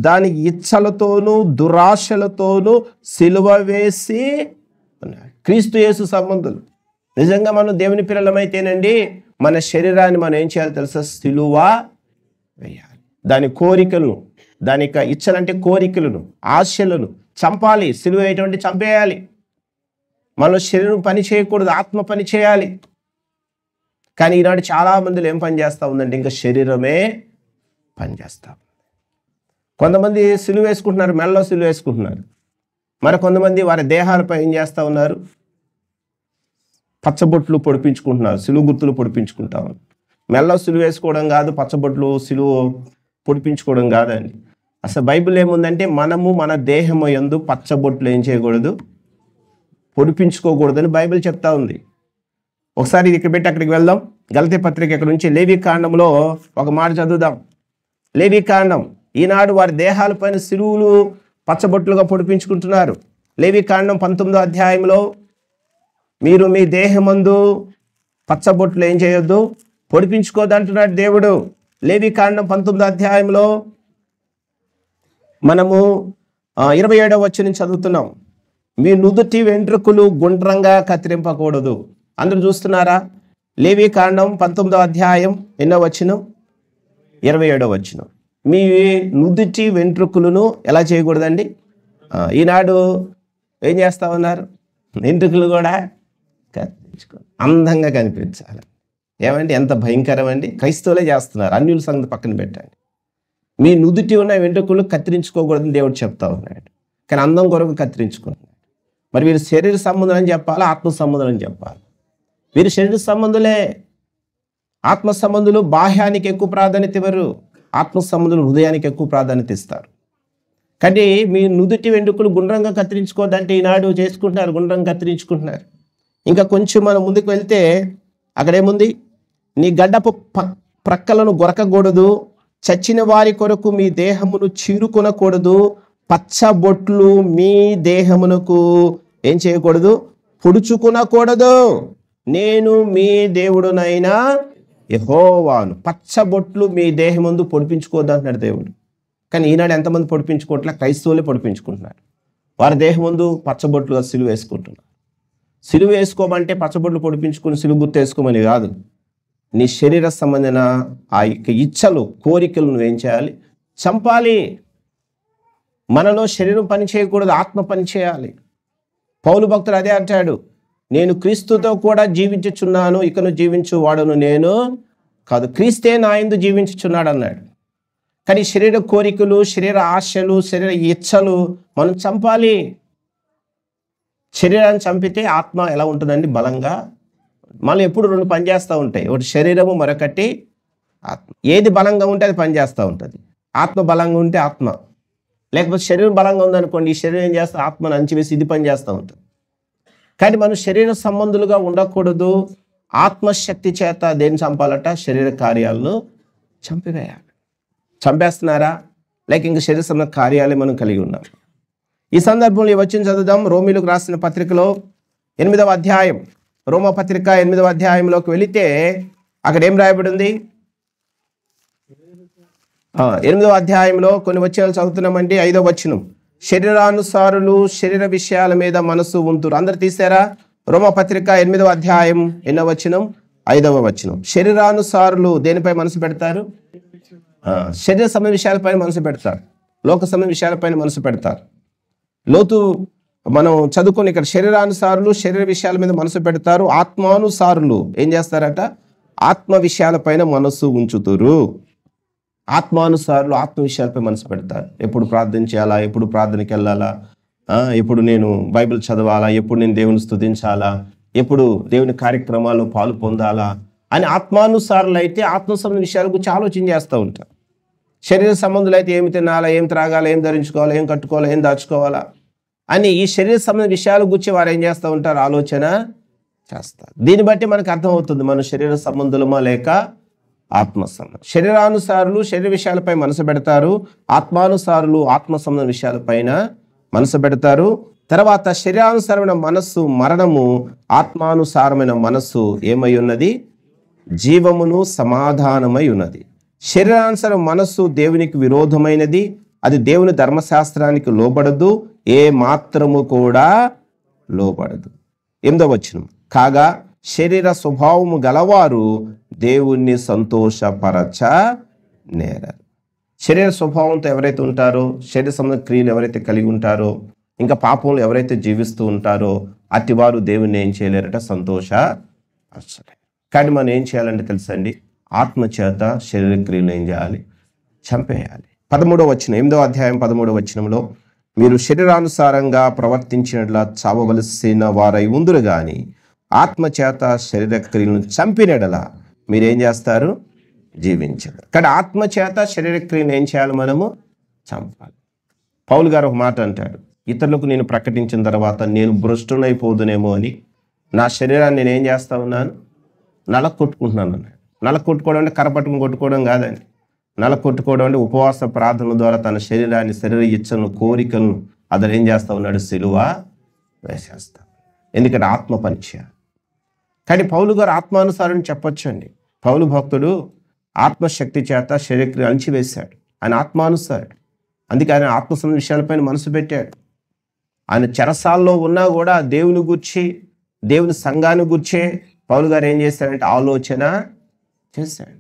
దాని ఇచ్చలతోనూ దురాశలతోనూ సిలువ వేసి ఉన్నారు. క్రీస్తు యేసు సంబంధులు. నిజంగా మనం దేవుని పిల్లలమైతేనండి మన శరీరాన్ని మనం ఏం చేయాలి తెలుసా? సిలువ వేయాలి. దాని కోరికలను, దాని యొక్క ఇచ్చలంటే కోరికలను, ఆశలను చంపాలి. సిలువ వేయటువంటి చంపేయాలి. మనలో శరీరం పని చేయకూడదు, ఆత్మ పని చేయాలి. కానీ ఈనాడు చాలా మందిలో ఏం పని చేస్తూ ఉందంటే ఇంకా శరీరమే పని చేస్తా. కొంతమంది సిలువ వేసుకుంటున్నారు, మెడలో సిలువ వేసుకుంటున్నారు. మరి కొంతమంది వారి దేహాలపై ఏం చేస్తూ ఉన్నారు? పచ్చబొట్లు పొడిపించుకుంటున్నారు, సిలువ గుర్తులు పొడిపించుకుంటా ఉన్నారు. మెడలో సిలువ వేసుకోవడం కాదు, పచ్చబొట్లు సిలువ పొడిపించుకోవడం కాదండి. అసలు బైబిల్ ఏముందంటే మనము మన దేహము యందు పచ్చబొట్లు ఏం చేయకూడదు, పొడిపించుకోకూడదని బైబిల్ చెప్తా ఉంది. ఒకసారి ఇది ఇక్కడ పెట్టి అక్కడికి వెళ్దాం. గలతీ పత్రిక ఇక్కడ నుంచి లేవీకాండంలో ఒక మాట చదువుదాం. లేవీకాండం. ఈనాడు వారి దేహాలపైన సిలువులు పచ్చబొట్లుగా పొడిపించుకుంటున్నారు. లేవీకాండం 19వ అధ్యాయంలో మీరు మీ దేహమందు పచ్చబొట్లు ఏం చేయొద్దు, పొడిపించుకోదంటున్నాడు దేవుడు. లేవీకాండం 19వ అధ్యాయంలో మనము 27వ వచనం చదువుతున్నాం. మీ నుదుటి వెంట్రుకలు గుండ్రంగా కత్తిరింపకూడదు. అందరూ చూస్తున్నారా? లేవీకాండం 19వ అధ్యాయం ఎన్నో వచనం? 27వ వచనం. మీ నుదుటి వెంట్రుకలను ఎలా చేయకూడదండి? ఈనాడు ఏం చేస్తా ఉన్నారు? వెంట్రుకలు కూడా కత్తిరించుకో, అందంగా కనిపించాలి. ఏమండి, ఎంత భయంకరం అండి. క్రైస్తవులే చేస్తున్నారు, అన్యుల సంగతి పక్కన పెట్టండి. మీ నుదుటి ఉన్న వెంట్రుకలు కత్తిరించుకోకూడదని దేవుడు చెప్తా ఉన్నాడు. కానీ అందం కొరకు కత్తిరించుకుంటున్నాడు. మరి వీరు శరీర సంబంధులు అని చెప్పాలా, ఆత్మ సంబంధులు అని చెప్పాలి? వీరు శరీర సంబంధులే. ఆత్మ సంబంధులు బాహ్యానికి ఎక్కువ ప్రాధాన్యత ఇవ్వరు, ఆత్మ సంబంధులు హృదయానికి ఎక్కువ ప్రాధాన్యత ఇస్తారు. కానీ మీ నుదుటి వెంట్రుకలు గుండ్రంగా కత్తిరించుకోవద్దంటే ఈనాడు చేసుకుంటున్నారు, గుండ్రంగా కత్తిరించుకుంటున్నారు. ఇంకా కొంచెం మనం ముందుకు వెళ్తే అక్కడేముంది? నీ గడ్డపు ప్రక్కలను గొరకకూడదు, చచ్చిన వారి కొరకు మీ దేహమును చీరుకొనకూడదు, పచ్చబొట్లు మీ దేహమునకు ఏం చేయకూడదు, పొడుచుకునకూడదు, నేను మీ దేవుడునైనా యెహోవాను. పచ్చబొట్లు మీ దేహం ముందు పొడిపించుకోవద్దు అంటున్నాడు దేవుడు. కానీ ఈనాడు ఎంతమంది పొడిపించుకోవట్లే? క్రైస్తవులే పొడిపించుకుంటున్నారు. వారి దేహం ముందు పచ్చబొట్లుగా సిలువ వేసుకుంటున్నారు. సిలువ వేసుకోమంటే పచ్చబొట్లు పొడిపించుకుని సిలువ గుర్తు వేసుకోమని కాదు. నీ శరీర సంబంధమైన ఆ యొక్క ఇచ్చలు, కోరికలు నువ్వేం చేయాలి? చంపాలి. మనలో శరీరం పని చేయకూడదు, ఆత్మ పని చేయాలి. పౌలు భక్తుడు అదే అంటాడు, నేను క్రీస్తుతో కూడా జీవించుచున్నాను, ఇకను జీవించు వాడును నేను కాదు, క్రీస్తే నా యందు జీవించుచున్నాడు అన్నాడు. కానీ శరీర కోరికలు, శరీర ఆశలు, శరీర ఇచ్చలు మనం చంపాలి. శరీరాన్ని చంపితే ఆత్మ ఎలా ఉంటుందండి? బలంగా. మళ్ళీ ఎప్పుడు రెండు పని చేస్తూ ఉంటాయి, ఒకటి శరీరము, మరొకటి ఆత్మ. ఏది బలంగా ఉంటే అది పని చేస్తూ ఉంటుంది. ఆత్మ బలంగా ఉంటే ఆత్మ, లేకపోతే శరీరం బలంగా ఉందనుకోండి, ఈ శరీరం ఏం చేస్తే ఆత్మను అంచివేసి ఇది పని చేస్తూ ఉంటుంది. కానీ మనం శరీర సంబంధులుగా ఉండకూడదు. ఆత్మశక్తి చేత దేన్ని చంపాలట? శరీర కార్యాలను చంపివేయాలి. చంపేస్తున్నారా? లేక ఇంకా శరీర సంబంధ కార్యాలే మనం కలిగి ఉన్నాం. ఈ సందర్భంలో వచ్చిన చదువుదాం. రోమీలకు రాసిన పత్రికలో 8వ అధ్యాయం, రోమా పత్రిక 8వ అధ్యాయంలోకి వెళితే అక్కడ ఏం రాయబడింది? 8వ అధ్యాయంలో కొన్ని వచనాలు చదువుతున్నామండి. 5వ వచనం, శరీరానుసారులు శరీర విషయాల మీద మనసు ఉంతురు. అందరు తీసారా? రోమా పత్రిక 8వ అధ్యాయం ఎన్నో వచనం? 5వ వచనం. శరీరానుసారులు దేనిపై మనసు పెడతారు? శరీర సంబంధ విషయాలపైన మనసు పెడతారు, లోక సంబంధ విషయాలపైన మనసు పెడతారు. లోతు మనం చదువుకొని ఇక్కడ శరీరానుసారులు శరీర విషయాల మీద మనసు పెడతారు, ఆత్మానుసారులు ఏం చేస్తారట? ఆత్మ విషయాలపైన మనసు ఉంచుతారు. ఆత్మానుసారులు ఆత్మ విషయాలపై మనసు పెడతారు. ఎప్పుడు ప్రార్థన చేయాలా, ఎప్పుడు ప్రార్థనకి వెళ్ళాలా, ఎప్పుడు నేను బైబిల్ చదవాలా, ఎప్పుడు నేను దేవుని స్తుతించాలా, ఎప్పుడు దేవుని కార్యక్రమాల్లో పాలు పొందాలా అని ఆత్మానుసారులు అయితే ఆత్మ సంబంధ విషయాల గురించి ఆలోచన చేస్తూ ఉంటారు. శరీర సంబంధులు అయితే ఏమి తినాలా, ఏం త్రాగాలా, ఏం ధరించుకోవాలా, ఏం కట్టుకోవాలా, ఏం దాచుకోవాలా అని ఈ శరీర సంబంధ విషయాల గురించి వారు ఏం చేస్తూ ఉంటారు? ఆలోచన చేస్తారు. దీన్ని బట్టి మనకు అర్థమవుతుంది మనం శరీర సంబంధులమా లేక ఆత్మ సంబంధం. శరీరానుసారులు శరీర విషయాలపై మనసు పెడతారు, ఆత్మానుసారులు ఆత్మ సంబంధ విషయాలపైన మనసు పెడతారు. తర్వాత శరీరానుసారమైన మనస్సు మరణము, ఆత్మానుసారమైన మనస్సు ఏమై ఉన్నది? జీవమును సమాధానమై ఉన్నది. శరీరానుసార మనస్సు దేవునికి విరోధమైనది, అది దేవుని ధర్మశాస్త్రానికి లోబడదు, ఏ మాత్రము కూడా లోబడదు. 8వ వచనం, కాగా శరీర స్వభావము గలవారు దేవుణ్ణి సంతోషపరచ నేరరు. శరీర స్వభావంతో ఎవరైతే ఉంటారో, శరీర సంబంధ క్రియలు ఎవరైతే కలిగి ఉంటారో, ఇంకా పాపంలో ఎవరైతే జీవిస్తూ ఉంటారో అతివారు దేవుణ్ణి ఏం చేయలేరట? సంతోషపరచలేరు. కానీ మనం ఏం చేయాలంటే తెలుసండి, ఆత్మచేత శరీర క్రియలు ఏం చేయాలి? చంపేయాలి. 13వ వచనం, 8వ అధ్యాయం 13వ వచనంలో, మీరు శరీరానుసారంగా ప్రవర్తించినట్లా చావవలసిన వారై ఉందురు గాని ఆత్మచేత శరీర క్రియలను చంపినడలా మీరేం చేస్తారు? జీవించారు. కానీ ఆత్మచేత శరీర క్రియను ఏం చేయాలి? మనము చంపాలి. పౌలు గారు ఒక మాట అంటాడు, ఇతరులకు నేను ప్రకటించిన తర్వాత నేను భ్రష్టునైపోదునేమో అని నా శరీరాన్ని నేను ఏం చేస్తా ఉన్నాను? నలకొట్టుకుంటున్నాను అన్నాడు. నలకొట్టుకోవడం అంటే కరపట్టుకుని కొట్టుకోవడం కాదండి. నలకొట్టుకోవడం అంటే ఉపవాస ప్రార్థనల ద్వారా తన శరీరాన్ని, శరీర ఇచ్చను, కోరికలను అతను ఏం చేస్తా ఉన్నాడు? సిలువ వేసేస్తా. ఎందుకంటే ఆత్మ పనిచేయాలి. కానీ పౌలు గారు ఆత్మానుసారం చెప్పొచ్చు అండి. పౌలు భక్తుడు ఆత్మశక్తి చేత శరీర అణిచివేశాడు. ఆయన ఆత్మానుసారుడు. అందుకే ఆయన ఆత్మ విషయాలపైన మనసు పెట్టాడు. ఆయన చెరసాల్లో ఉన్నా కూడా దేవుని గుర్చి, దేవుని సంఘాన్ని గుర్చే పౌలు గారు ఏం చేశాడంటే ఆలోచన చేశాడు.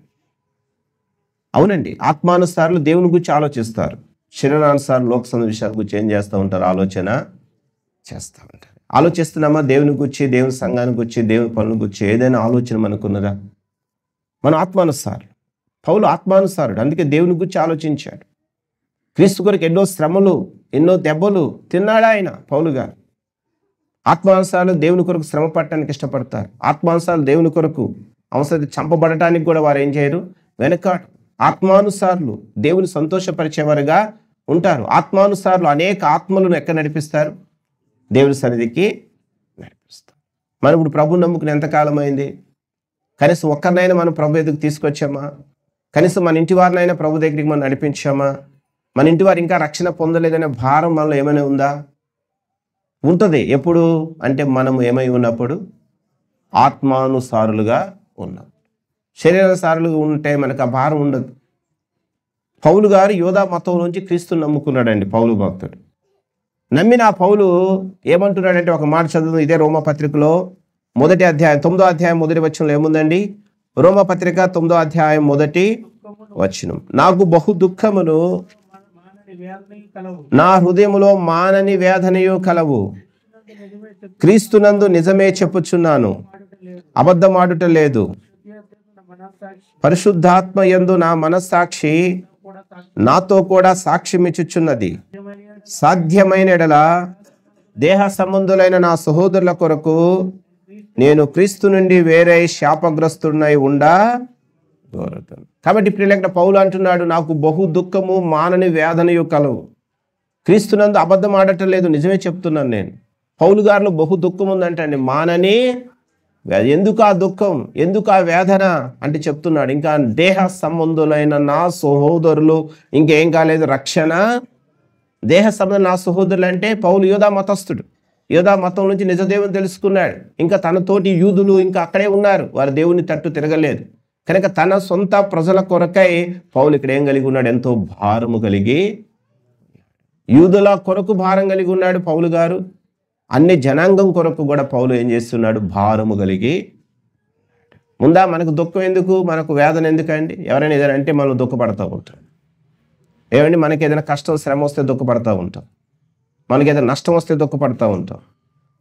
అవునండి, ఆత్మానుసారులు దేవుని గురించి ఆలోచిస్తారు. శరీరానుసారం లోక సంబంధ విషయాల గురించి ఏం చేస్తూ ఉంటారు? ఆలోచన చేస్తూ ఉంటారు. ఆలోచిస్తున్నామా? దేవుని గురించి, దేవుని సంఘాన్ని గురించి, దేవుని పనుల గురించి ఏదైనా ఆలోచన మనకున్నదా? మనం ఆత్మానుసారులు. పౌలు ఆత్మానుసారుడు. అందుకే దేవుని గురించి ఆలోచించాడు. క్రీస్తు కొరకు ఎన్నో శ్రమలు, ఎన్నో దెబ్బలు తిన్నాడు ఆయన. పౌలు గారు ఆత్మానుసారులు దేవుని కొరకు శ్రమ పడటానికి ఇష్టపడతారు. ఆత్మానుసారులు దేవుని కొరకు అవసరం చంపబడటానికి కూడా వారు ఏం చేయరు? వెనకాడు. ఆత్మానుసారులు దేవుని సంతోషపరిచేవారుగా ఉంటారు. ఆత్మానుసారులు అనేక ఆత్మలను ఎక్కడ నడిపిస్తారు? దేవుని సన్నిధికి నడిపిస్తారు. మనం ఇప్పుడు ప్రభువుని నమ్ముకుని ఎంతకాలం అయింది? కనీసం ఒక్కరినైనా మనం ప్రభు దగ్గరికి తీసుకొచ్చామా? కనీసం మన ఇంటి వారినైనా ప్రభు దగ్గరికి మనం నడిపించామా? మన ఇంటి వారు ఇంకా రక్షణ పొందలేదనే భారం మనలో ఏమైనా ఉందా? ఉంటుంది. ఎప్పుడు అంటే మనం ఏమై ఉన్నప్పుడు? ఆత్మానుసారులుగా ఉన్నాం. శరీరానుసారులుగా ఉంటే మనకు ఆ భారం ఉండదు. పౌలు గారు యోధా మతం నుంచి క్రీస్తుని నమ్ముకున్నాడండి. పౌలు భక్తుడు నమ్మిన ఆ పౌలు ఏమంటున్నాడంటే, ఒక మాట చదువు. ఇదే రోమపత్రికలో 1వ అధ్యాయం 9వ అధ్యాయం 1వ వచనంలో ఏముందండి? రోమపత్రిక 9వ అధ్యాయం 1వ వచనం, నాకు బహు దుఃఖమును నా హృదయములో మానని వేదనయు కలవు. క్రీస్తునందు నిజమే చెప్పుచున్నాను, అబద్ధమాడుట లేదు. పరిశుద్ధాత్మ యందు నా మనస్సాక్షి నాతో కూడా సాక్ష్యం ఇచ్చుచున్నది. సాధ్యమైన ఎడల దేహ సంబంధులైన నా సహోదరుల కొరకు నేను క్రీస్తు నుండి వేరే శాపగ్రస్తుడినై ఉండా. కాబట్టి ప్రియులైన పౌలు అంటున్నాడు, నాకు బహు దుఃఖము మానని వేదనయు కలవు. క్రీస్తునందు అబద్ధం ఆడటం లేదు, నిజమే చెప్తున్నాను నేను. పౌలు గారిలో బహు దుఃఖం ఉందంటండి, మానని. ఎందుకు ఆ దుఃఖం, ఎందుకు ఆ వేదన అంటే చెప్తున్నాడు, ఇంకా దేహ సంబంధులైన నా సహోదరులు ఇంకేం కాలేదు, రక్షణ. దేహ సంబంధం నా సహోదరులు అంటే పౌలు యోధా మతస్థుడు. యోధా మతం నుంచి నిజదేవుని తెలుసుకున్నాడు. ఇంకా తనతోటి యూదులు ఇంకా అక్కడే ఉన్నారు, వారు దేవుని తట్టు తిరగలేదు. కనుక తన సొంత ప్రజల కొరకై పౌలు ఇక్కడ ఏం కలిగి ఉన్నాడు? ఎంతో భారము కలిగి, యూదుల కొరకు భారం కలిగి ఉన్నాడు పౌలు గారు. అన్ని జనాంగం కొరకు కూడా పౌలు ఏం చేస్తున్నాడు? భారము కలిగి. ముందా మనకు దుఃఖం ఎందుకు, మనకు వేదన ఎందుకండి? ఎవరైనా ఏదైనా అంటే మనం దుఃఖపడతా ఉంటాం. ఏమండి, మనకి ఏదైనా కష్టం శ్రమ వస్తే దుఃఖపడతా ఉంటాం, మనకి ఏదైనా నష్టం వస్తే దుఃఖపడతా ఉంటాం.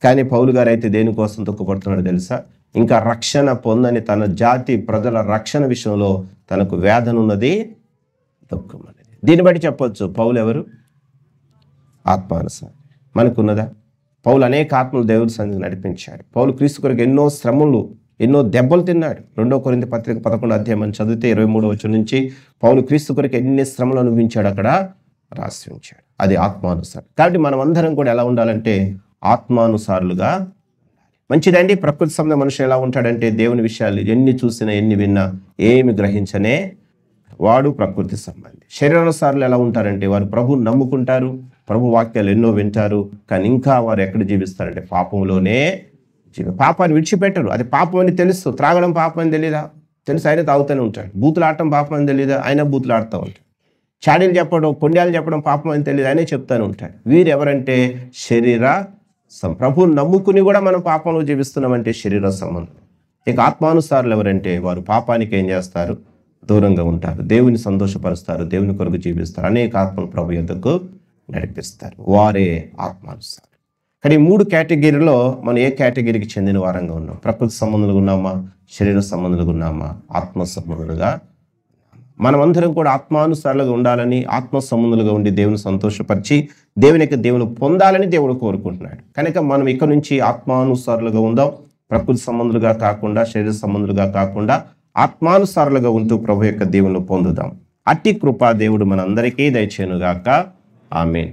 కానీ పౌలు గారు అయితే దేనికోసం దుఃఖపడుతున్నాడు తెలుసా? ఇంకా రక్షణ పొందని తన జాతి ప్రజల రక్షణ విషయంలో తనకు వేదన ఉన్నది, దుఃఖం అనేది. దీన్ని బట్టి చెప్పొచ్చు పౌలు ఎవరు? ఆత్మానుసారి. మనకున్నదా? పౌలు అనేక ఆత్మలు దేవుడి సన్నిధికి నడిపించాడు. పౌలు క్రీస్తు కొరకు ఎన్నో శ్రమలు, ఎన్నో దెబ్బలు తిన్నాడు. 2 కొరింథీ పత్రిక 11వ అధ్యాయం అని చదివితే 23వ వచనం నుంచి పౌలు క్రీస్తు కొరకు ఎన్ని శ్రమలు అనుభవించాడు అక్కడ రాసి ఉంచాడు. అది ఆత్మానుసారం. కాబట్టి మనం అందరం కూడా ఎలా ఉండాలంటే ఆత్మానుసారులుగా. మంచిదండి. ప్రకృతి సంబంధ మనుషులు ఎలా ఉంటాడంటే దేవుని విషయాలు ఎన్ని చూసినా ఎన్ని విన్నా ఏమి గ్రహించనే వాడు ప్రకృతి సంబంధి. శరీరానుసారులు ఎలా ఉంటారంటే వారు ప్రభువుని నమ్ముకుంటారు, ప్రభు వాక్యాలు ఎన్నో వింటారు, కానీ ఇంకా వారు ఎక్కడ జీవిస్తారంటే పాపంలోనే పాపాన్ని విడిచిపెట్టరు. అది పాపం అని తెలుసు, త్రాగడం పాపం అని తెలీదా? తెలుసు, ఆయన తాగుతూనే ఉంటాడు. బూతులు ఆడటం పాపం అని తెలీదా? ఆయన బూతులు ఆడుతూ ఉంటాడు. చాడీలు చెప్పడం, కొండాలు చెప్పడం పాపం అని తెలియదు, ఆయనే చెప్తానే ఉంటాడు. వీరు ఎవరంటే శరీర ప్రభువుని నమ్ముకుని కూడా మనం పాపంలో జీవిస్తున్నామంటే శరీర సంబంధం. ఇక ఆత్మానుసారులు ఎవరంటే వారు పాపానికి ఏం చేస్తారు? దూరంగా ఉంటారు, దేవుని సంతోషపరుస్తారు, దేవుని కొరకు జీవిస్తారు, అనేక ఆత్మలు ప్రభు యొద్దకు నడిపిస్తారు. వారే ఆత్మానుసారులు. కానీ 3 కేటగిరీలో మనం ఏ కేటగిరీకి చెందిన వారంగా ఉన్నాం? ప్రకృతి సంబంధులుగా ఉన్నామా? శరీర సంబంధులుగా ఉన్నామా? ఆత్మ సంబంధులుగా. మనమందరం కూడా ఆత్మానుసారులుగా ఉండాలని, ఆత్మ సంబంధులుగా ఉండి దేవుని సంతోషపరిచి దేవుని పొందాలని దేవుడు కోరుకుంటున్నాడు. కనుక మనం ఇక్కడ నుంచి ఆత్మానుసారులుగా ఉందాం. ప్రకృతి సంబంధులుగా కాకుండా, శరీర సంబంధులుగా కాకుండా ఆత్మానుసారులుగా ఉంటూ ప్రభు యొక్క దేవుని పొందుదాం. అట్టి కృపా దేవుడు మనందరికీ దయచేయునుగాక. ఆమేన్.